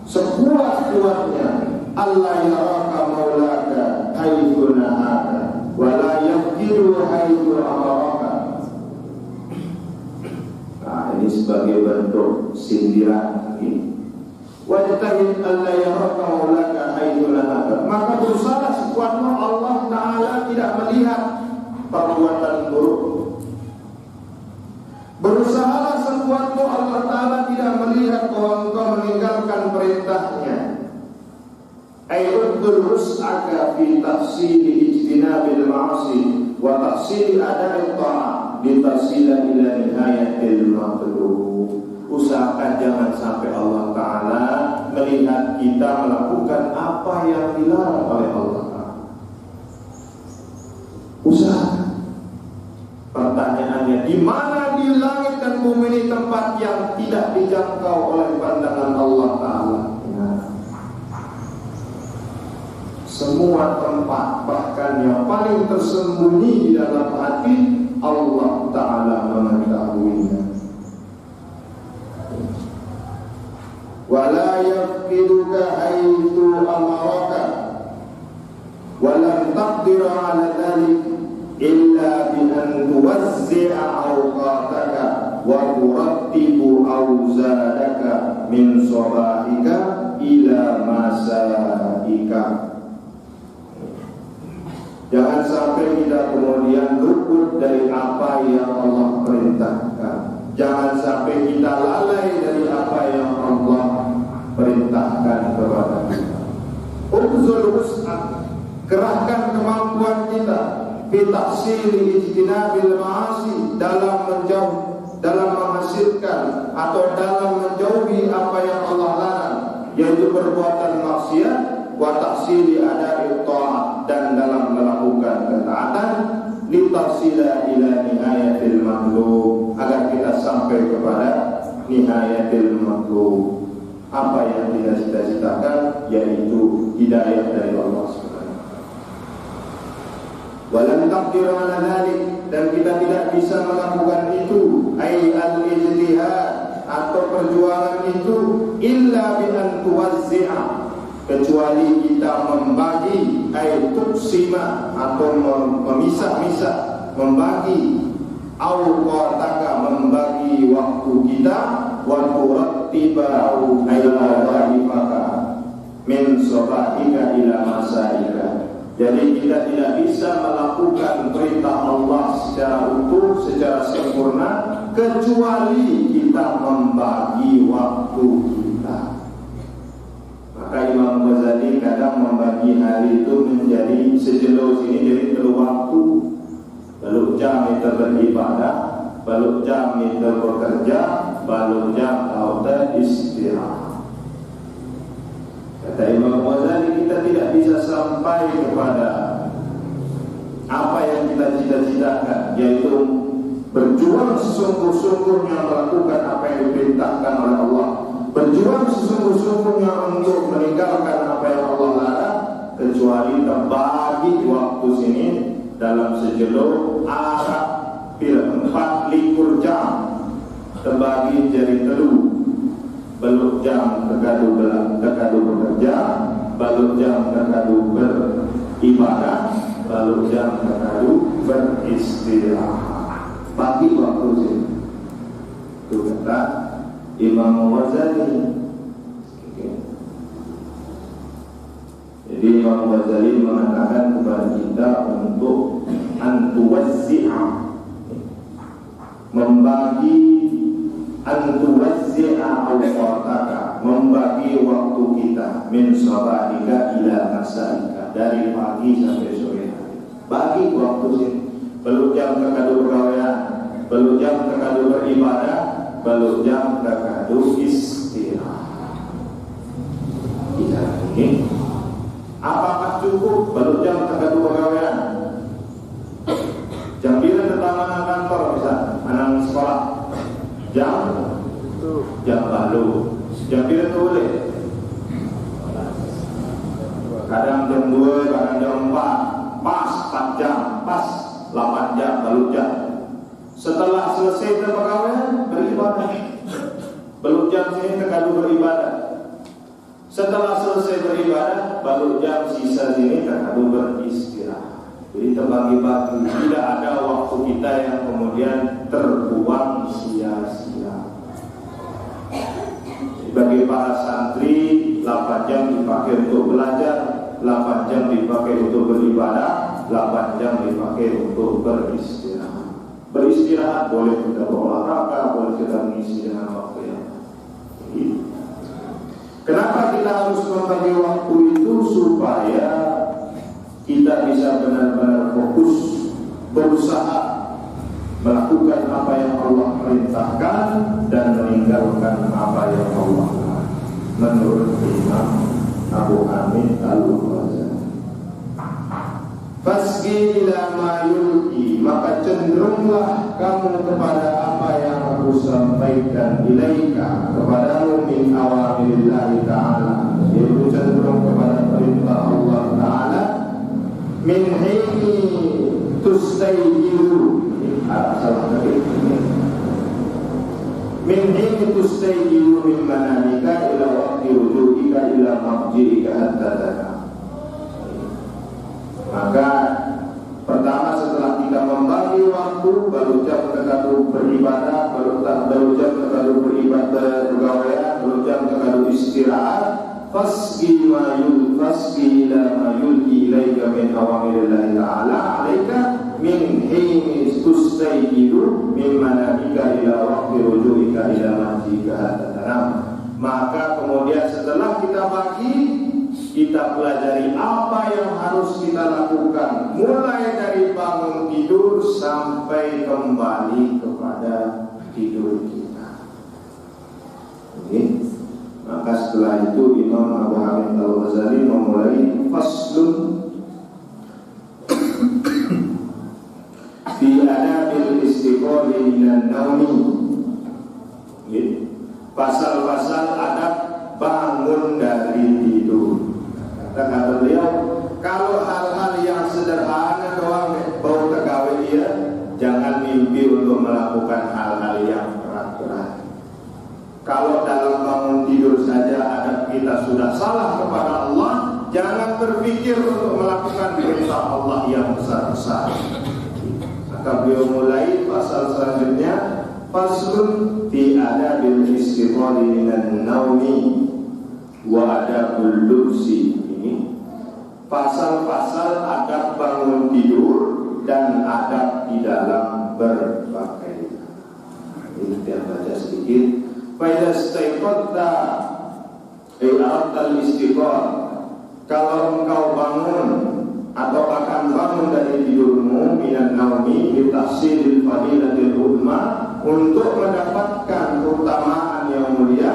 sekuat-kuatnya, alla yaraka maulaka haitsu nahaka wa la yafkiru haitsu amaraka. Nah, ini sebagai bentuk sindiran ini. Wajtahid alla yaraka maulaka haitsu nahaka. Maka berusaha sekuatmu, Allah Ta'ala tidak melihat perbuatan buruk. Berusahalah sekuatmu, Allah Ta'ala tidak melihat bahwa engkau meninggalkan perintahnya. Ayyudul rus'aka fi tahsili ijtinabil ma'asi wa tahsili ada'i ta'ah litasila ila nihayatil matlub. Usahakan jangan sampai Allah Ta'ala melihat kita melakukan apa yang dilarang oleh Allah Ta'ala. Usahakan. Pertanyaannya, di mana di langit dan bumi ini tempat yang tidak dijangkau oleh pandangan Allah Ta'ala? Semua tempat, bahkan yang paling tersembunyi di dalam hati, Allah Ta'ala mengetahuinya. Wala yafkiduka haitsu amaraka wa lam taqdir ala dhalik illa bi an tuwazzi'a awqataka wa turattibu awzadaka min sabahika ila masaika. Jangan sampai kita kemudian luput dari apa yang Allah perintahkan. Jangan sampai kita lalai dari apa yang Allah perintahkan kepada kita. Ubzul wus'ah, kerahkan kemampuan kita fi tahsili ijtinabil ma'asi, dalam menjauh, dalam menghasilkan atau dalam menjauhi apa yang Allah larang, yaitu perbuatan maksiat, wa tahsili ada'i ta'ah, dan dalam melakukan ketaatan, litasila ila nihayatil matlub, agar kita sampai kepada nihayatil matlub. Apa yang kita cita-citakan, yaitu hidayah dari Allah Subhanahu. Walam taqdir ala dzalik, dan kita tidak bisa melakukan itu, ai al-ijtihad atau perjuangan itu, illa bi an tuwazzi'a, kecuali kita membagi, ai tuqsima, atau memisah-misah, membagi, awqataka, membagi waktu kita, wa turattiba ayyamadika min sabahika ila masaika. Jadi kita tidak bisa melakukan perintah Allah secara utuh, secara sempurna, kecuali kita membagi waktu kita. Maka Imam Ghazali kadang membagi hari itu menjadi sejelo sini, jadi 3 waktu. Lalu jam itu beribadah, lalu jam itu bekerja, lalu jam auta istirahat. Kata Imam Ghazali, kita tidak bisa sampai kepada apa yang kita cita-citakan, yaitu berjuang sesungguh-sungguhnya melakukan apa yang diperintahkan oleh Allah, berjuang sesungguh-sungguhnya untuk meninggalkan apa yang Allah larang, kecuali terbagi waktu sini dalam sejelo Arab 24 jam, terbagi jadi 3, beluk jam terkadu bekerja, beluk jam terkadu beribadah, beluk jam terkadu beristirahat. Bagi waktu sini. Itu kata Imam Ghazali. Jadi Imam Ghazali mengatakan kepada kita untuk antuwazzi'a, membagi, antuwazzi'a awqataka, membagi waktu kita, min sabahika ila masaika, dari pagi sampai sore hari. Bagi waktu sini. Belum jam terkadu pergaulan, belum jam terkadu beribadah, belum jam terkadu istirahat. Kita ini apakah cukup belum jam terkadu pergaulan? Jam 9 pertama kantor bisa, anak sekolah. Jam lalu. Jam 9 itu boleh. Kadang jam 2, kadang jam 4. Pas 4 jam, pas 8 jam, balut jam. Setelah selesai pergaulan beribadah. Balut jam sini terkadang beribadah. Setelah selesai beribadah, balut jam sisa sini terkadang beristirahat. Jadi terbagi-bagi, tidak ada waktu kita yang kemudian terbuang sia-sia. Bagi para santri, 8 jam dipakai untuk belajar, 8 jam dipakai untuk beribadah, 8 jam dipakai untuk beristirahat. Beristirahat boleh kita berolahraga, boleh kita mengisi dengan waktu yang lain. Kenapa kita harus membagi waktu itu? Supaya kita bisa benar-benar fokus, berusaha melakukan apa yang Allah perintahkan dan meninggalkan apa yang Allah larang. Menurut Imam Abu Hamid Al-Ghazali, fasgi ila ma yulki, maka cenderunglah kamu kepada apa yang aku sampaikan ilaika, kepadamu min awamirillahi ta'ala, yaitu cenderung kepada perintah Allah Ta'ala. Min hini tustayjiru, min hini tustayjiru min manamika ila waqti wujuhika ila mafji'ika hatta tanam. Maka pertama, setelah kita membagi waktu, baru jam terkadang beribadah, baru jam terkadang beribadah bergawean, baru jam terkadang istirahat. Fasgi ila ma yulki ilaika min awamirillahi ta'ala alaika min hini tustayjiru min manamika ila waqti rujuika ila mafji'ika hatta tanam. Maka kemudian setelah kita bagi, kita pelajari apa yang harus kita lakukan, mulai dari bangun tidur sampai kembali kepada tidur kita. Oke. Maka setelah itu Imam Abu Hamid Al-Ghazali memulai faslun fi adabil istiqoli minan naumi. Pasal-pasal adab bangun dari tidur. Kata beliau, kalau hal-hal yang sederhana doang bau tegawe dia, jangan mimpi untuk melakukan hal-hal yang berat-berat. Kalau dalam bangun tidur saja adab kita sudah salah kepada Allah, jangan berpikir untuk melakukan perintah Allah yang besar-besar. Maka beliau mulai pasal selanjutnya, faslun fi adabil istiqali minan naumi wa adabul lubsi. Pasal-pasal adab bangun tidur dan adab di dalam berpakaian. Ini kita baca sedikit. Fa istaiqadta al istiqal, kalau engkau bangun atau akan bangun dari tidurmu minan naumi bi tahsilil fadilatil umma, untuk mendapatkan keutamaan yang mulia,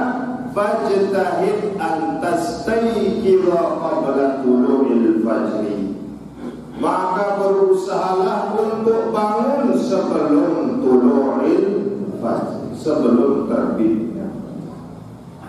fajtahid an tastayqidha qabla tulu'il fajri, maka berusahalah untuk bangun sebelum tulu'il fajri, sebelum terbitnya.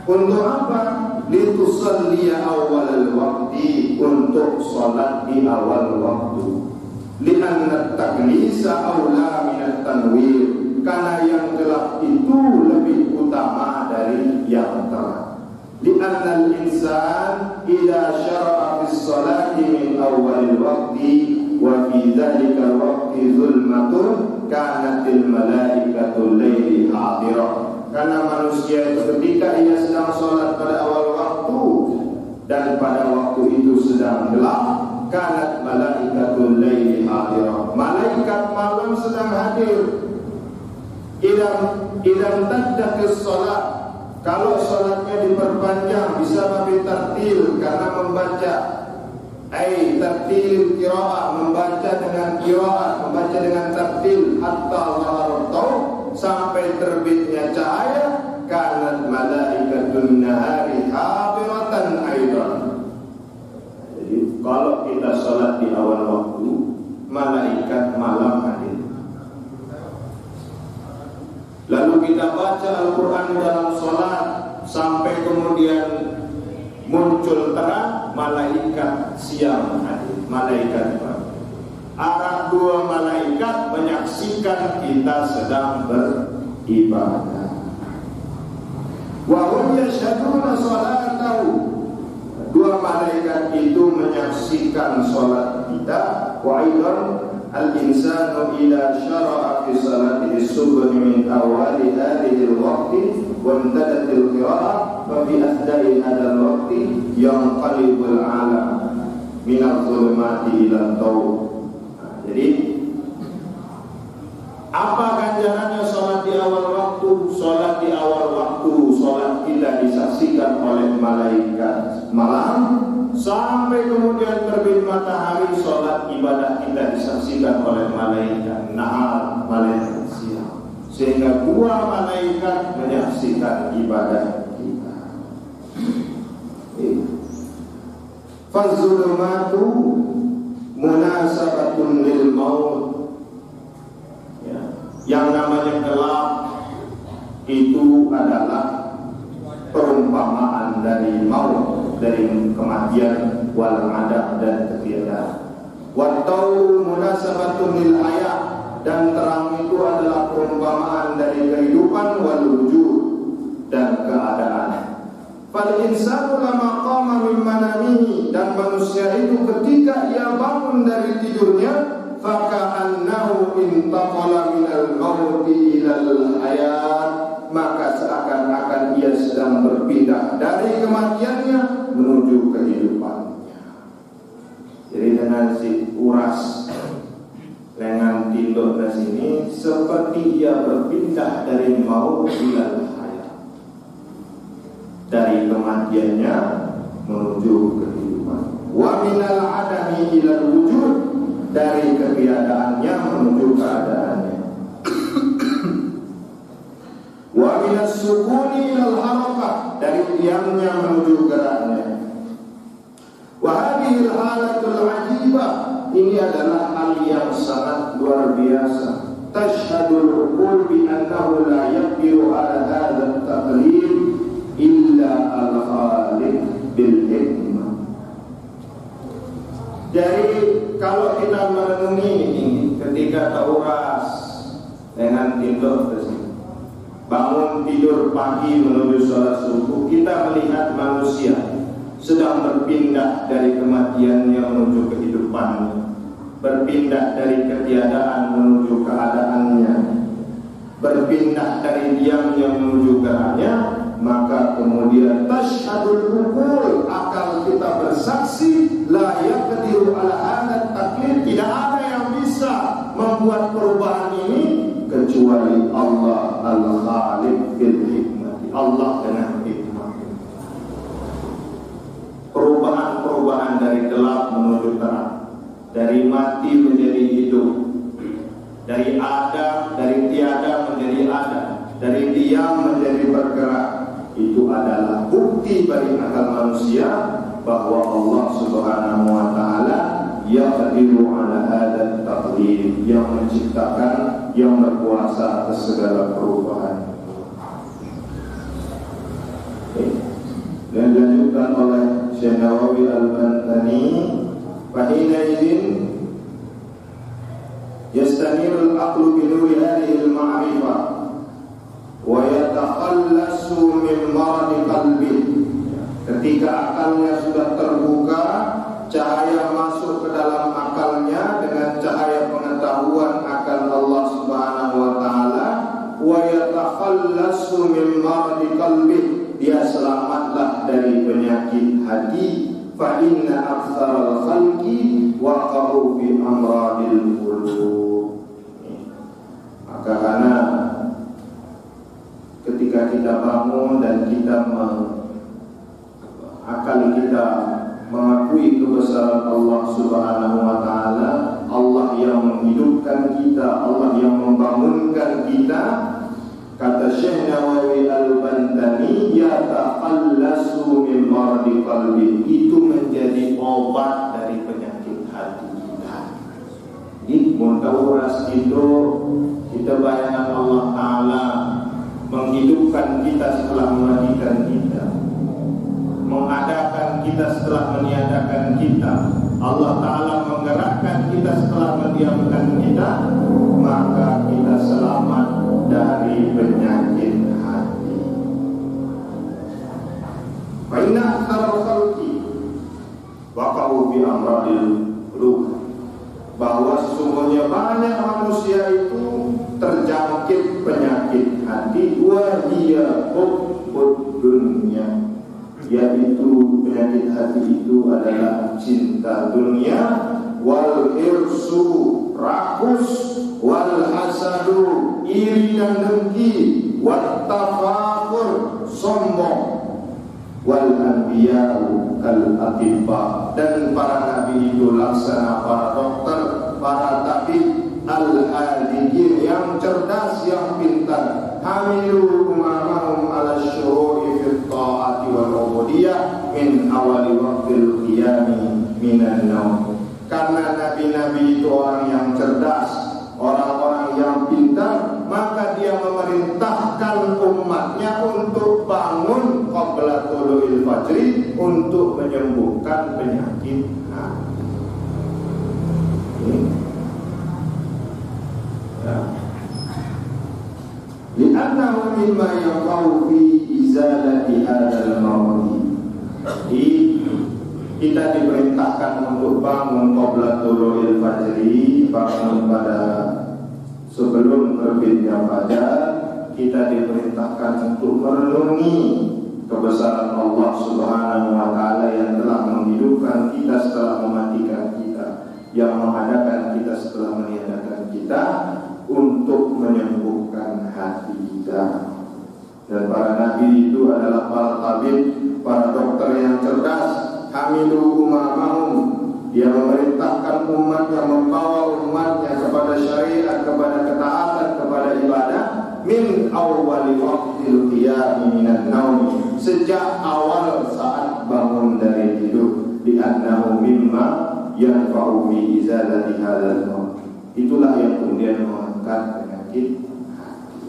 Untuk apa? Litusalliya awal waktu, untuk sholat di awal waktu. Lianna taklisa awla minat tanwir, karena yang gelap itu lebih utama dari yang terang. Lianna al-insan idha syara'a fis salati min awal waktu wa fi dhalika waktu zulmatun kanatil malaikatul laili hadirah. Karena manusia itu ketika ia sedang sholat pada awal waktu dan pada waktu itu sedang gelap, kanat malaikatul laili hadirah, malaikat malam sedang hadir. Idam tadakis sholat, kalau sholatnya diperpanjang bisa babi tartil karena membaca, tartil qiraah, membaca dengan qiraah, membaca dengan tartil hatta zaharul, sampai terbitnya cahaya. Kanat malaikatun nahari hadiratan aidan. Jadi kalau kita sholat di awal waktu, malaikat malam hadir. Lalu kita baca Al-Quran dalam sholat sampai kemudian muncul terang, malaikat siang hadir, malaikat pagi. dua malaikat menyaksikan kita sedang beribadah. Wa hum yashhaduna salatahu, dua malaikat itu menyaksikan salat kita. Wa aidan al-insanu ila syara'a fi salatihi subhi min awali hadhihi al-waqti wa intadat al-qira'ah wa fi athda'i hadha al-waqti yanqalibu al-'alam min al-zulumati ila al-tawb. Jadi apa ganjarannya sholat di awal waktu? Sholat di awal waktu, sholat kita disaksikan oleh malaikat malam sampai kemudian terbit matahari, sholat ibadah kita disaksikan oleh malaikat nahar, malaikat siang, sehingga dua malaikat menyaksikan ibadah kita. Fazulumatu munasabatun lil maut. Yang namanya gelap itu adalah perumpamaan dari maut, dari kematian, wal adab dan ketiadaan. Wa tauru munasabatun lil hayat, dan terang itu adalah perumpamaan dari kehidupan, wal wujud dan keadaan. Fal insanu lama qama min manamihi, dan manusia itu ketika ia bangun dari tidurnya, faka'annahu intaqala minal mauti ilal hayat, maka seakan-akan ia sedang berpindah dari kematiannya menuju kehidupannya. Jadi dengan si uras dengan tinduk di sini seperti ia berpindah dari maut ilal hayat, dari kematiannya menuju kehidupan. Wa minal adami ilal wujud, dari ketiadaannya menuju keadaannya. Wa minas sukuni ilal harakah, dari diamnya menuju geraknya. Wa hadhil halatul ajibah, ini adalah hal yang sangat luar biasa. Tashhadul uqul bi annahu la yaqdiru ala hadha at-taqlid illa al-khaliq bil hikmah. Jadi kalau kita merenungi ini, ketika teruras dengan tidur tersebut, bangun tidur pagi menuju sholat subuh, kita melihat manusia sedang berpindah dari kematiannya menuju kehidupannya, berpindah dari ketiadaan menuju keadaannya, berpindah dari diamnya menuju geraknya. Maka kemudian tashhadul uqul, akal kita bersaksi, la yaqdiru ala hadha taklid, tidak ada yang bisa membuat perubahan ini kecuali Allah al-Khaliq bil hikmah, Allah dengan hikmah. Perubahan-perubahan dari gelap menuju terang, dari mati menjadi hidup, dari ada, dari tiada menjadi ada, dari diam menjadi bergerak. Itu adalah bukti bagi akal manusia bahwa Allah Subhanahu wa taala yaqdiru ala hadzal taqdir, yang menciptakan, yang berkuasa atas segala perubahan. Dan dilanjutkan oleh Syekh Nawawi Al-Bantani, fa hina idzin yastanirul aqlu bi nuri hadhihi al-ma'rifah wa yatakhallasu min maradi qalbi. Ketika akalnya sudah terbuka, cahaya masuk ke dalam akalnya dengan cahaya pengetahuan akan Allah Subhanahu wa taala, wa yatakhallasu min maradi qalbi, dia selamatlah dari penyakit hati. Fa inna aktsaral khalqi waqa'u fi amradil qulub. Maka karena ketika kita bangun dan kita akal kita mengakui kebesaran Allah Subhanahu wa taala, Allah yang menghidupkan kita, Allah yang membangunkan kita, kata Syekh Nawawi Al-Bantani, yataqallasu min maradi qalbi, itu menjadi obat dari penyakit hati kita. Jadi muntauras itu kita bayangkan Allah taala menghidupkan kita setelah mematikan kita, mengadakan kita setelah meniadakan kita. Allah Ta'ala menggerakkan kita setelah mendiamkan kita, maka kita selamat dari penyakit hati. Fa inna aktsara khalqi waqa'u bi amradil qulub, bahwa sesungguhnya banyak manusia itu terjangkit penyakit hati, wa hiya hubbud dunya, yaitu penyakit hati itu adalah cinta dunia, wal irsu rakus, wal hasadu iri dan dengki, wat tafakur sombong, wal anbiya'u kal atibba, dan para nabi itu laksana para dokter, para tabib, al-hadiqin yang cerdas, yang pintar, hamilu umamahum ala syuru'i fit ta'ati wal ubudiyah min awali waqtil qiyami minan naum. Karena nabi-nabi itu orang yang cerdas, orang-orang yang pintar, maka dia memerintahkan umatnya untuk bangun qabla tulu'il fajri, untuk menyembuhkan penyakit hati. Li'annahu mimma yaqau fi izalati hadzal mawdi. Kita diperintahkan untuk bangun qabla tulu'il fajri, bangun pada sebelum terbitnya fajar. Kita diperintahkan untuk merenungi kebesaran Allah Subhanahu wa taala yang telah menghidupkan kita setelah mematikan kita, yang mengadakan kita setelah meniadakan kita, untuk menyembuhkan hati kita. Dan para nabi itu adalah para tabib, para dokter yang cerdas, hamilu umamahum, dia memerintahkan umat, yang membawa umatnya kepada syariat, kepada ketaatan, kepada ibadah, min awwali waqtil qiyami minan naum, sejak awal saat bangun dari tidur, di annahu mimma yanfa'u bi izalati hadzal maut. Itulah yang kemudian mengangkat penyakit hati.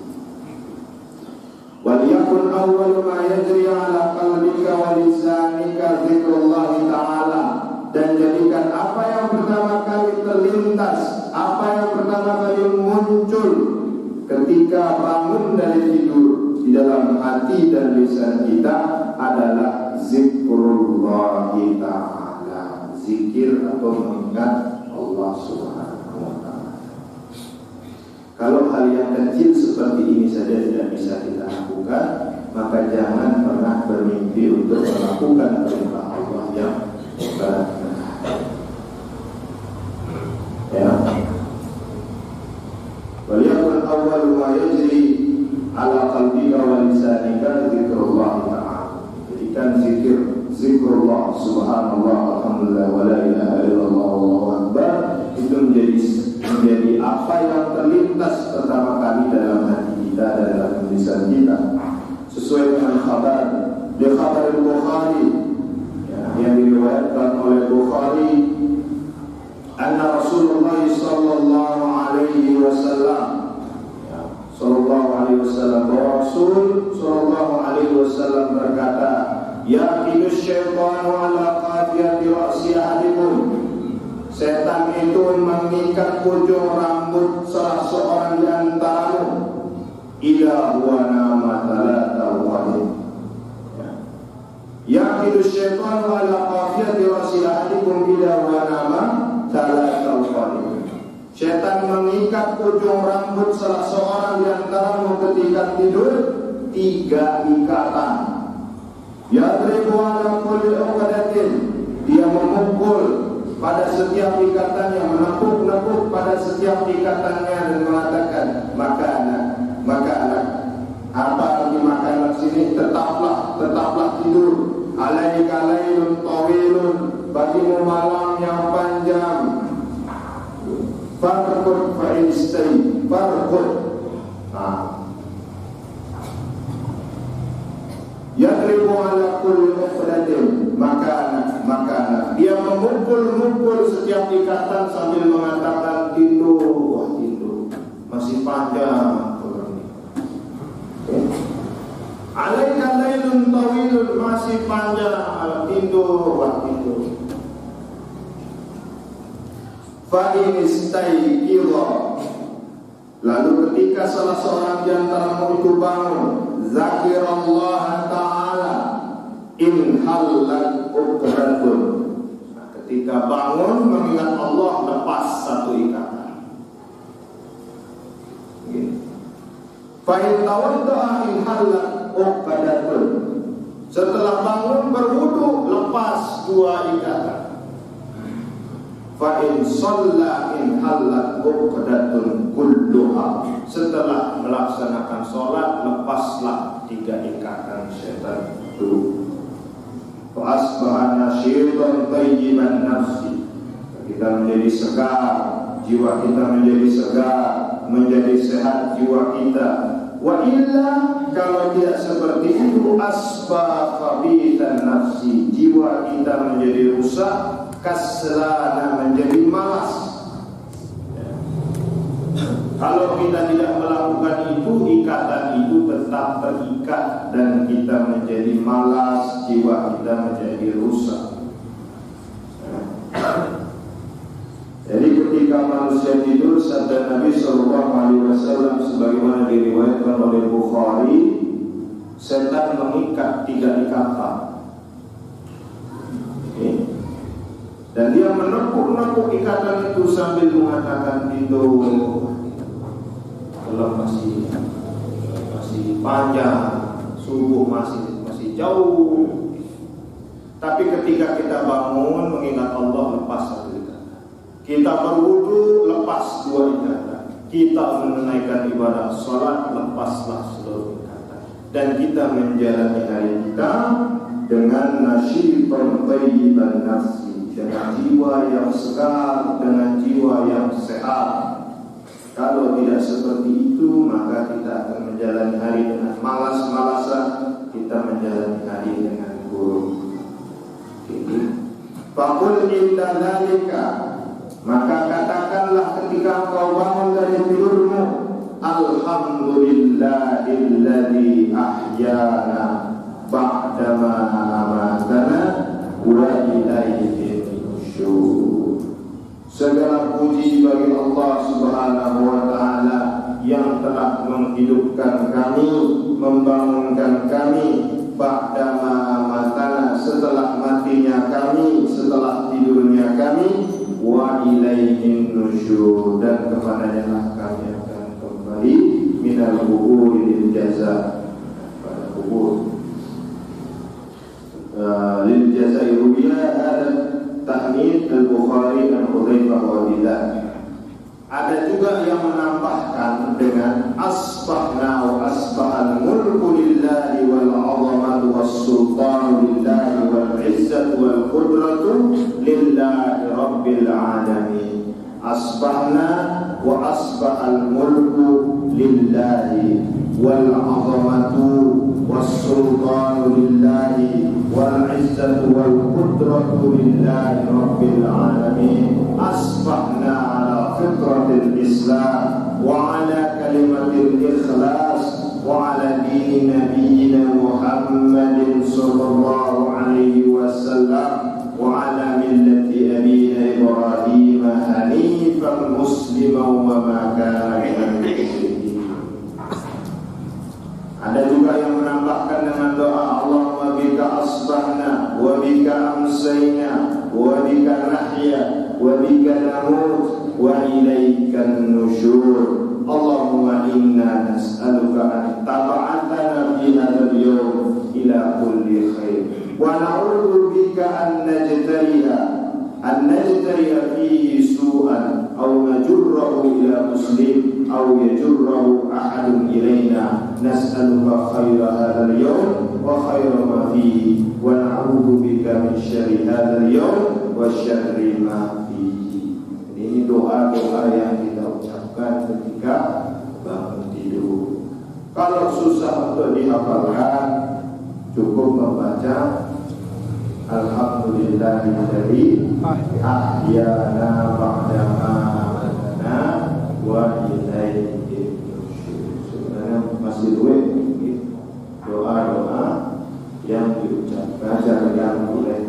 Wal yakun awwalu ma yajri ala qalbika wa lisanika zikrullah ta'ala, dan jadikan apa yang pertama kali terlintas, apa yang pertama kali muncul ketika bangun dari tidur di dalam hati dan lisan kita adalah zikrullah ta'ala, zikir atau mengingat Allah Subhanahu wa ta'ala. Kalau hal yang kecil seperti ini saja tidak bisa kita lakukan, maka jangan pernah bermimpi untuk melakukan perintah Allah yang berat. Ya. Waliyakun awwal ma yajri ala qalbika wa lisanika zikrullah ta'ala. Jadikan zikrullah subhanallah alhamdulillah wa la ilaha illallah wallahu akbar itu menjadi apa yang terlintas pertama kali dalam hati kita dan dalam lisan kita, sesuai dengan khabar di khabar Bukhari yang diriwayatkan oleh Bukhari, anna Rasulullah sallallahu alaihi wasallam bahwa Rasul sallallahu alaihi wasallam berkata, yaqidu syaitanu ala qadiyati ra'si ahadikum, setan itu mengikat ujung rambut salah seorang di antaramu, ila huwa nama talata wahid. Yaqidu syaitanu ala qadiyati ra'si ahadikum ila huwa nama talata wahid. Setan mengikat ujung rambut salah seorang di antaramu ketika tidur 3 ikatan. Yadribu ala kulli uqadatin, dia memukul pada setiap ikatannya, menepuk-nepuk pada setiap ikatannya dan mengatakan, makanan. Apa arti makanan sini? Tetaplah tidur. Alaika lailun tawilun, bagimu malam yang panjang. Farqud fa'istay, farqud. Yadribu ala kulli uqdatin makana. Dia memukul setiap ikatan sambil mengatakan tidur, masih panjang. Alaika lailun tawilun, masih panjang, tidur. fa in istayqidha, lalu ketika salah seorang di antaramu itu bangun, zakirallaha ta'ala in halat uqdatun, ketika bangun mengingat Allah, lepas satu ikatan. Fa in tawadda'a in halat uqdatun, setelah bangun berwudu, lepas dua ikatan. Fa in shalla in halat uqdatun kulluha, setelah melaksanakan sholat, lepaslah tiga ikatan syaitan itu. Fa asbaha nasyitan thayyiban nafsi, kita menjadi segar, jiwa kita menjadi segar, menjadi sehat jiwa kita. Wa illa, kalau tidak seperti itu, asbaha khabithan nafsi, jiwa kita menjadi rusak, kaslana, menjadi malas. Kalau kita tidak melakukan itu, ikatan itu tetap terikat dan kita menjadi malas, jiwa kita menjadi rusak. Jadi ketika manusia tidur, sabda Nabi SAW sebagaimana diriwayatkan oleh Bukhari, setan mengikat tiga ikatan. Dan dia menekuk-nekuk ikatan itu sambil mengatakan, tidur, kalau masih panjang, subuh masih jauh. Tapi ketika kita bangun mengingat Allah, lepas satu ikatan. Kita berwudu, lepas dua ikatan. Kita menunaikan ibadah salat, lepaslah seluruh ikatan. Dan kita menjalani hari kita dengan nasyitan thayyiban nafsi, dengan jiwa yang segar, dengan jiwa yang sehat. Kalau tidak seperti itu, maka kita akan menjalani hari dengan malas-malasan, kita menjalani hari dengan buruk. Faqul inda dzalika, maka katakanlah ketika engkau bangun dari tidurmu, alhamdulillahilladzi ahyana ba'dama amatana wa ilaihi nusyur. Segala puji bagi Allah Subhanahu wa ta'ala yang telah menghidupkan kami, membangunkan kami, ba'dama amatana, setelah matinya kami, setelah tidurnya kami, wa ilaihin nusyur, dan kepadanya kami akan kembali, minal kuburi lil jaza, pada kubur. Lil jaza rubiya ada tahmid al-Bukhari dan Hudzaifah radhiyallahu. Ada juga yang menambahkan dengan asbahna wa asbahal mulku lillahi wal 'azamatu was sultanu lillahi wal 'izzatu wal qudratu lillahi rabbil alamin. Asbahna wa asbahal mulku lillahi wal 'azamatu was sultanu lillahi wal 'izzatu wal qudratu lillahi rabbil alamin. Asbahna ala fitratil Islam wa ala kalimatil ikhlas wa ala dini nabiyyina Muhammadin sallallahu alaihi wasallam wa ala millati abina Ibrahim hanifan musliman wa ma kana minal musyrikin. Ada juga yang menambahkan dengan doa, Allahumma bika asbahna wa bika amsayna wa bika nahya wa bika namut wa ilaikan nusyur. Allahumma inna nas'aluka an tab'atana fi hadzal yawm ila kulli khair wa na'udzu bika an najtariya fihi su'an aw najurrahu ila muslim aw yajurrahu ahadun ilaina. Nas'aluka khaira hadzal yawm wa khaira ma fihi wa na'udzu bika min syarri hadzal yawm wa syarri ma fihi. Ini doa-doa yang kita ucapkan ketika bangun tidur. Kalau susah untuk dihafalkan, cukup membaca alhamdulillahilladzi ahyana ba'dama amatana wa ilaihi nusyur. Sebenarnya masih duit doa-doa yang diucapkan oleh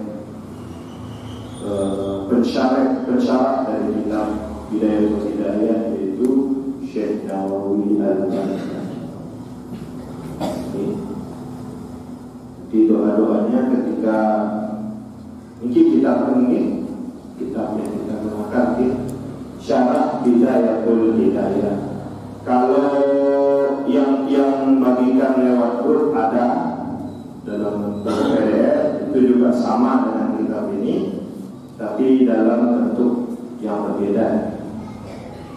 pensyarat dari kitab Bidayatul Hidayah, yaitu Syekh Nawawi Al-Albani. Di doa-doanya ketika ini kitab yang kita gunakan, Syarah Bidayatul Hidayah. Kalau yang bagikan lewat grup ada dalam bentuk PDF, itu juga sama dengan kitab ini, tapi dalam bentuk yang berbeda.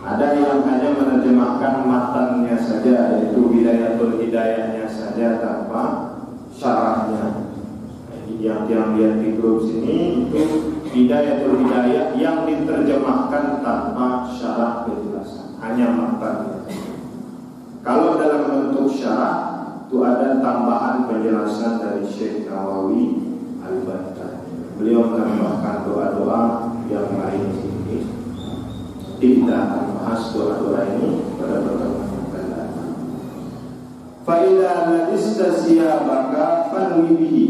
Ada yang hanya menerjemahkan matannya saja, yaitu Bidayatul Hidayahnya saja tanpa syarahnya. Yang lihat di grup sini itu Bidayatul Hidayah yang diterjemahkan tanpa syarah penjelasan, hanya matan. Kalau dalam bentuk syarah itu ada tambahan penjelasan dari Syekh Nawawi Al-Albani. Beliau menambahkan doa-doa yang lain di sini. Kita akan bahas doa-doa ini pada pertemuan yang akan datang. Fa idza labista siyabaka fanwi bihi.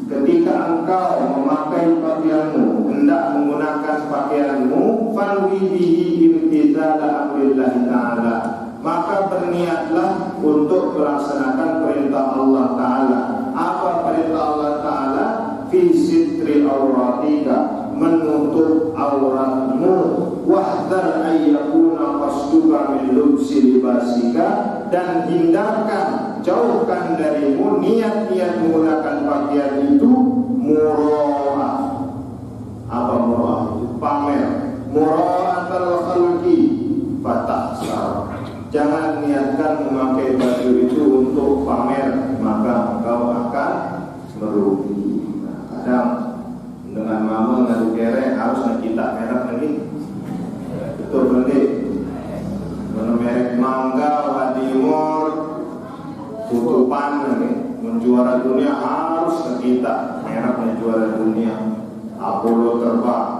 Ketika engkau memakai pakaianmu, hendak menggunakan pakaianmu, fanwi bihi imtithala amrillah ta'ala, maka berniatlah untuk melaksanakan perintah Allah Ta'ala. Apa perintah Allah Ta'ala? Fi sitri auratika, menutup auratmu. Wahdar ayyakuna qasduka min lubsi libasika, dan hindarkan, jauhkan darimu niat-niat menggunakan pakaian itu mura'ah. Apa mura'ah? Pamer. Mura'atul khalqi fatahsar. Jangan niatkan memakai baju itu untuk pamer, maka engkau akan merugi. Kadang dengan mama ngadu kere harus kita merek lagi. Betul berarti merek mangga, wadimor, tutupan lagi. Menjuara dunia harus kita mereknya juara dunia. Apollo terbang,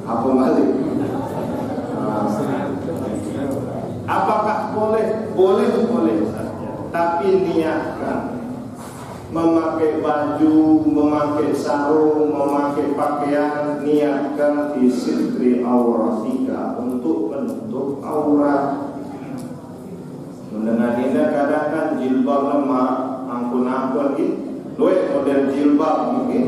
apa balik? Apakah boleh? Boleh saja. Tapi niatkan memakai baju, memakai sarung, memakai pakaian, niatkan di sitri auratika, untuk menutup aurat. Mendengar ini kadang kan jilbab lemah, angkun-angkun gitu, model jilbab mungkin.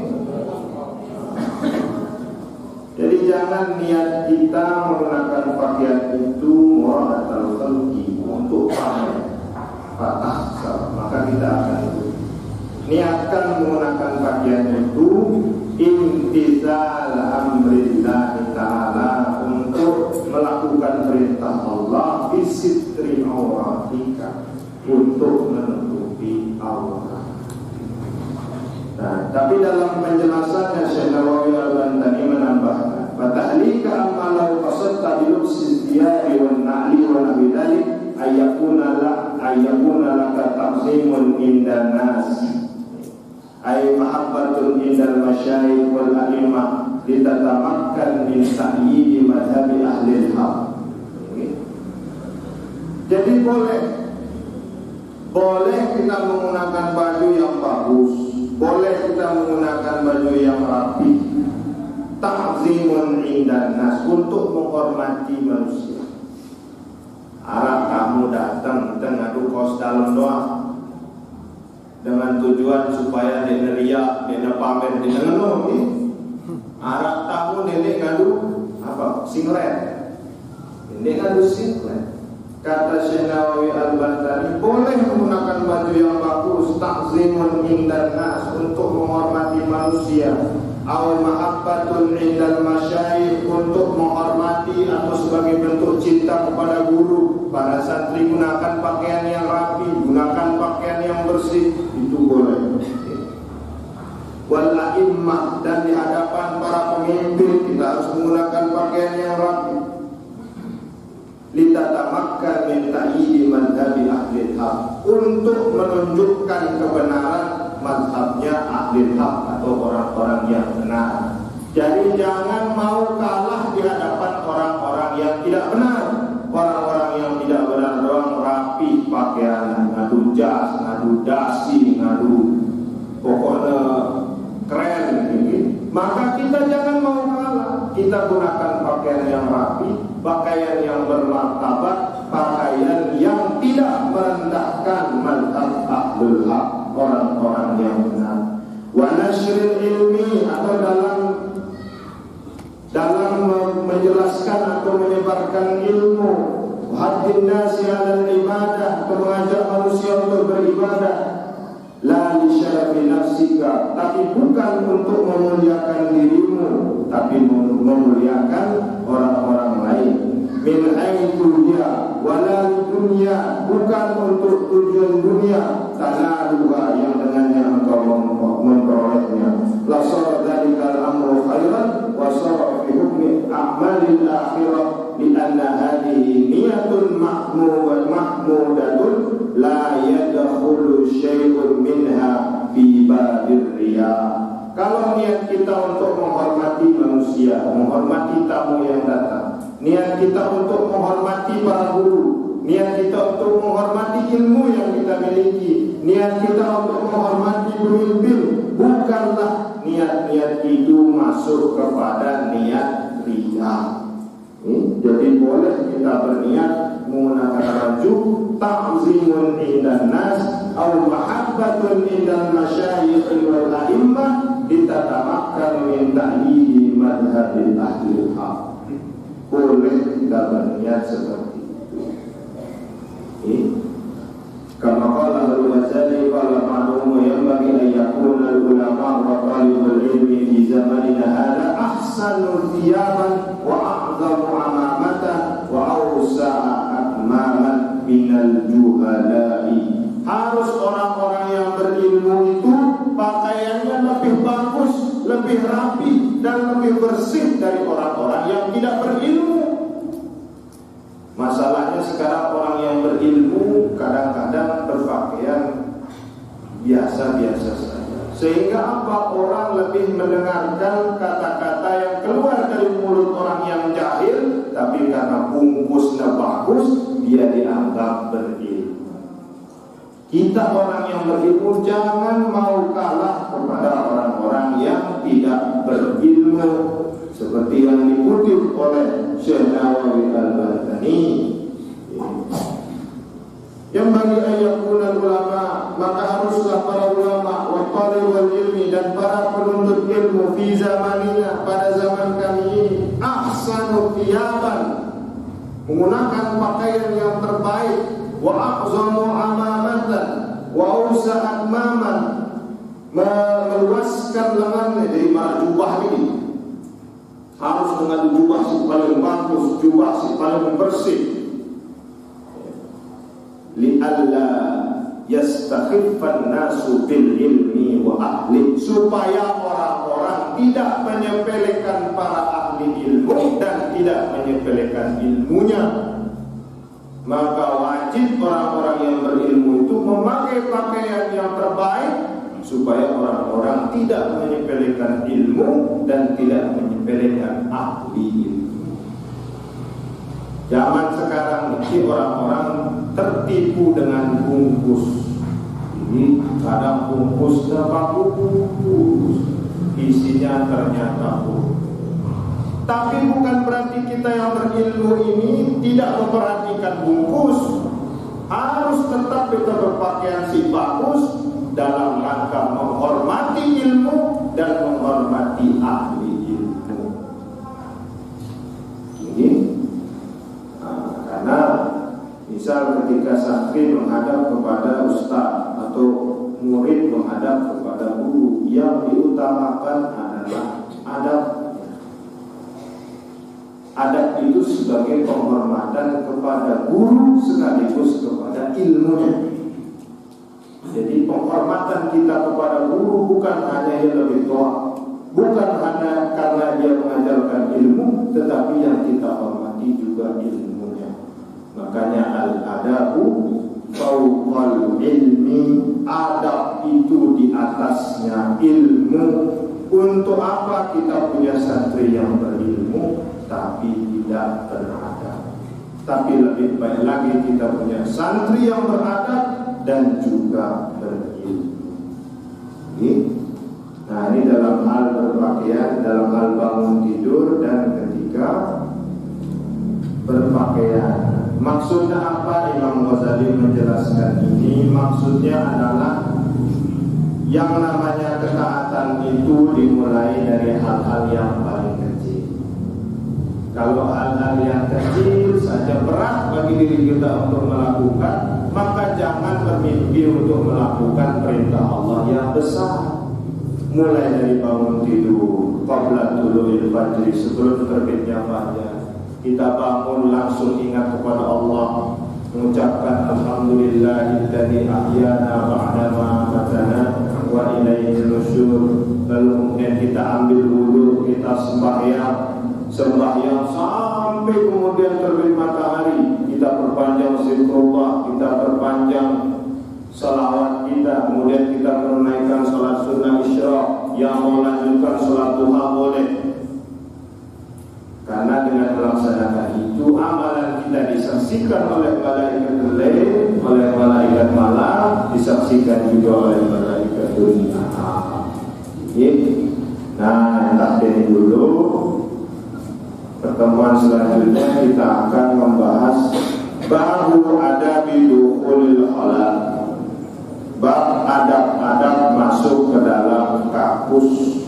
Jadi jangan niat kita menggunakan pakaian itu mura'atul khalqi, untuk pamer, fatahsar, maka kita akan niatkan menggunakan pakaian itu imtithal amrillah ta'ala, untuk melakukan perintah Allah, bisitri auratika, untuk menutupi aurat. Nah, tapi dalam penjelasannya Syekh Nawawi Al-Albani menambahkan, fatahlika amma law qasadta bi lubsi thiyari wan na'li wa nabi dzalik ayyakuna laka ta'zimun indan nas, ay mahabbatun indal masyayikh wal a'immah litatamakkan min ta'yidi madhabi ahli al-haq. Jadi boleh kita menggunakan baju yang bagus, boleh kita menggunakan baju yang rapi, ta'zimun indan nas, untuk menghormati manusia. Arab kamu datang ngadu kos dalam doang dengan tujuan supaya dia riak, dia pamer, dia ngeluh. Arab tamu nenek ngadu apa? Singlet. Ini ngadu singlet. Kata Syekh Nawawi Al-Albani, boleh menggunakan baju yang bagus, ta'zimun indan nas, untuk menghormati manusia, au mahabbatun indal masyayikh, untuk menghormati atau sebagai bentuk cinta kepada guru. Para santri gunakan pakaian yang rapi, gunakan pakaian yang bersih, itu boleh. Wal a'immah, dan di hadapan para pemimpin kita harus menggunakan pakaian yang rapi. Litatamakkan min ta'yidi madhabi ahli haq, untuk menunjukkan kebenaran madhabnya ahli haq, atau orang-orang yang benar. Jadi jangan mau kalah di hadapan orang-orang yang tidak benar. Orang-orang yang tidak benar doang rapi pakaian, ngadu jas, ngadu dasi, ngadu pokoknya keren gitu. Maka kita jangan mau kalah. Kita kita gunakan pakaian yang rapi, pakaian yang bermartabat, pakaian yang tidak merendahkan mazhab ahlul haq, orang-orang yang benar. Wa nashril ilmi, atau dalam menjelaskan atau menyebarkan ilmu, haddin nasi 'alal ibadah, atau mengajak manusia untuk beribadah, la li syarafi nafsika, tapi bukan untuk memuliakan dirimu, tapi memuliakan orang-orang lain. Min haitsu dia wala dunya, bukan untuk tujuan dunia, tanaluha, yang dengannya engkau memperolehnya. La sara dzalikal amru khairan wa sara fi hukmi a'malil akhirah, bi anna hadhihi niyatun mahmudatun la yadkhulu syai'un minha fi babil riya. Kalau niat kita untuk menghormati manusia, menghormati tamu yang datang, niat kita untuk menghormati para guru, niat kita untuk menghormati ilmu yang kita miliki, niat kita untuk menghormati pemimpin, bukanlah niat-niat itu masuk kepada niat riya. Jadi boleh kita berniat menggunakan baju ta'zimun indan nas atau mahabbatun indal masyayikh wal a'immah, kita tamakkan min ta'yidi madhabil ahlil haq. Boleh kita berniat seperti itu. Kama qala al-Ghazali, qala ma'lumu yanbaghi an yakuna al-ulama wa talibul ilmi fi zamanina hadha ahsanu thiyaban wa a'zamu amamatan wa awsa'a akmaman minal juhala'i. Harus orang-orang yang berilmu itu pakaiannya lebih bagus, lebih rapi, dan lebih bersih dari orang-orang yang tidak berilmu. Masalahnya sekarang orang yang berilmu kadang-kadang berpakaian biasa-biasa saja, sehingga apa, orang lebih mendengarkan kata-kata yang keluar dari mulut orang yang jahil, tapi karena bungkusnya bagus, dia dianggap berilmu. Kita orang yang berilmu jangan mau kalah kepada orang-orang yang tidak berilmu, seperti yang dikutip oleh Syekh Nawawi Al-Bantani. Yang bagi ayatun ulama, maka haruslah para ulama wa talibul ilmi, dan para penuntut ilmu fi zamanina, pada zaman kami ini, ahsanu thiyaban, menggunakan pakaian yang terbaik, wa a'zamu amamatan wa awsa'at maman, meluaskan lengannya. Jadi jubah ini harus dengan jubah si paling bagus, jubah si paling bersih, li'alla yastakhifan nasu bil ilmi wa ahli, supaya orang-orang tidak menyepelekan para ahli ilmu dan tidak menyepelekan ilmunya. Maka wajib orang-orang yang berilmu itu memakai pakaian yang terbaik, supaya orang-orang tidak menyepelekan ilmu dan tidak menyepelekan ahli ilmu. Zaman sekarang ini orang-orang tertipu dengan bungkus. Ini kadang bungkusnya bagus, isinya ternyata buruk. Tapi bukan berarti kita yang berilmu ini tidak memperhatikan bungkus. Harus tetap kita berpakaian si bagus dalam rangka menghormati ilmu dan menghormati ahli ilmu. Ini karena misal ketika santri menghadap kepada ustaz atau murid menghadap kepada guru, yang diutamakan adalah adab. Adab itu sebagai penghormatan kepada guru sekaligus kepada ilmunya. Jadi penghormatan kita kepada guru bukan hanya yang lebih tua, bukan hanya karena dia mengajarkan ilmu, tetapi yang kita hormati juga ilmunya. Makanya al-adabu fawqal ilmi, adab itu di atasnya ilmu. Untuk apa kita punya santri yang berilmu tapi tidak beradab? Tapi lebih baik lagi kita punya santri yang beradab dan juga berilmu. Nah, ini dalam hal berpakaian, dalam hal bangun tidur, dan ketika berpakaian. Maksudnya apa? Imam Ghazali menjelaskan ini. Maksudnya adalah yang namanya ketaatan itu dimulai dari hal-hal yang paling kecil. Kalau hal-hal yang kecil saja berat bagi diri kita untuk melakukan, maka jangan bermimpi untuk melakukan perintah Allah yang besar. Mulai dari bangun tidur, qabla tulu'il fajri, sebelum terbitnya fajar, kita bangun langsung ingat kepada Allah, mengucapkan alhamdulillahilladzi ahyana ba'dama amatana wa ilaihi nusyur. Lalu kemudian kita ambil wudu, kita sembahyang sampai kemudian terbit matahari, kita perpanjang zikrullah, kita perpanjang salawat kita, kemudian kita menunaikan salat sunnah isyraq, yang mau lanjutkan salat duha boleh. Karena dengan melaksanakan itu amalan kita disaksikan oleh malaikat lain, oleh malaikat malam, disaksikan juga oleh malaikat dunia. Nah, takdir dulu. Pertemuan selanjutnya kita akan membahas baru adabi dukhulil khala, bab adab-adab masuk ke dalam kampus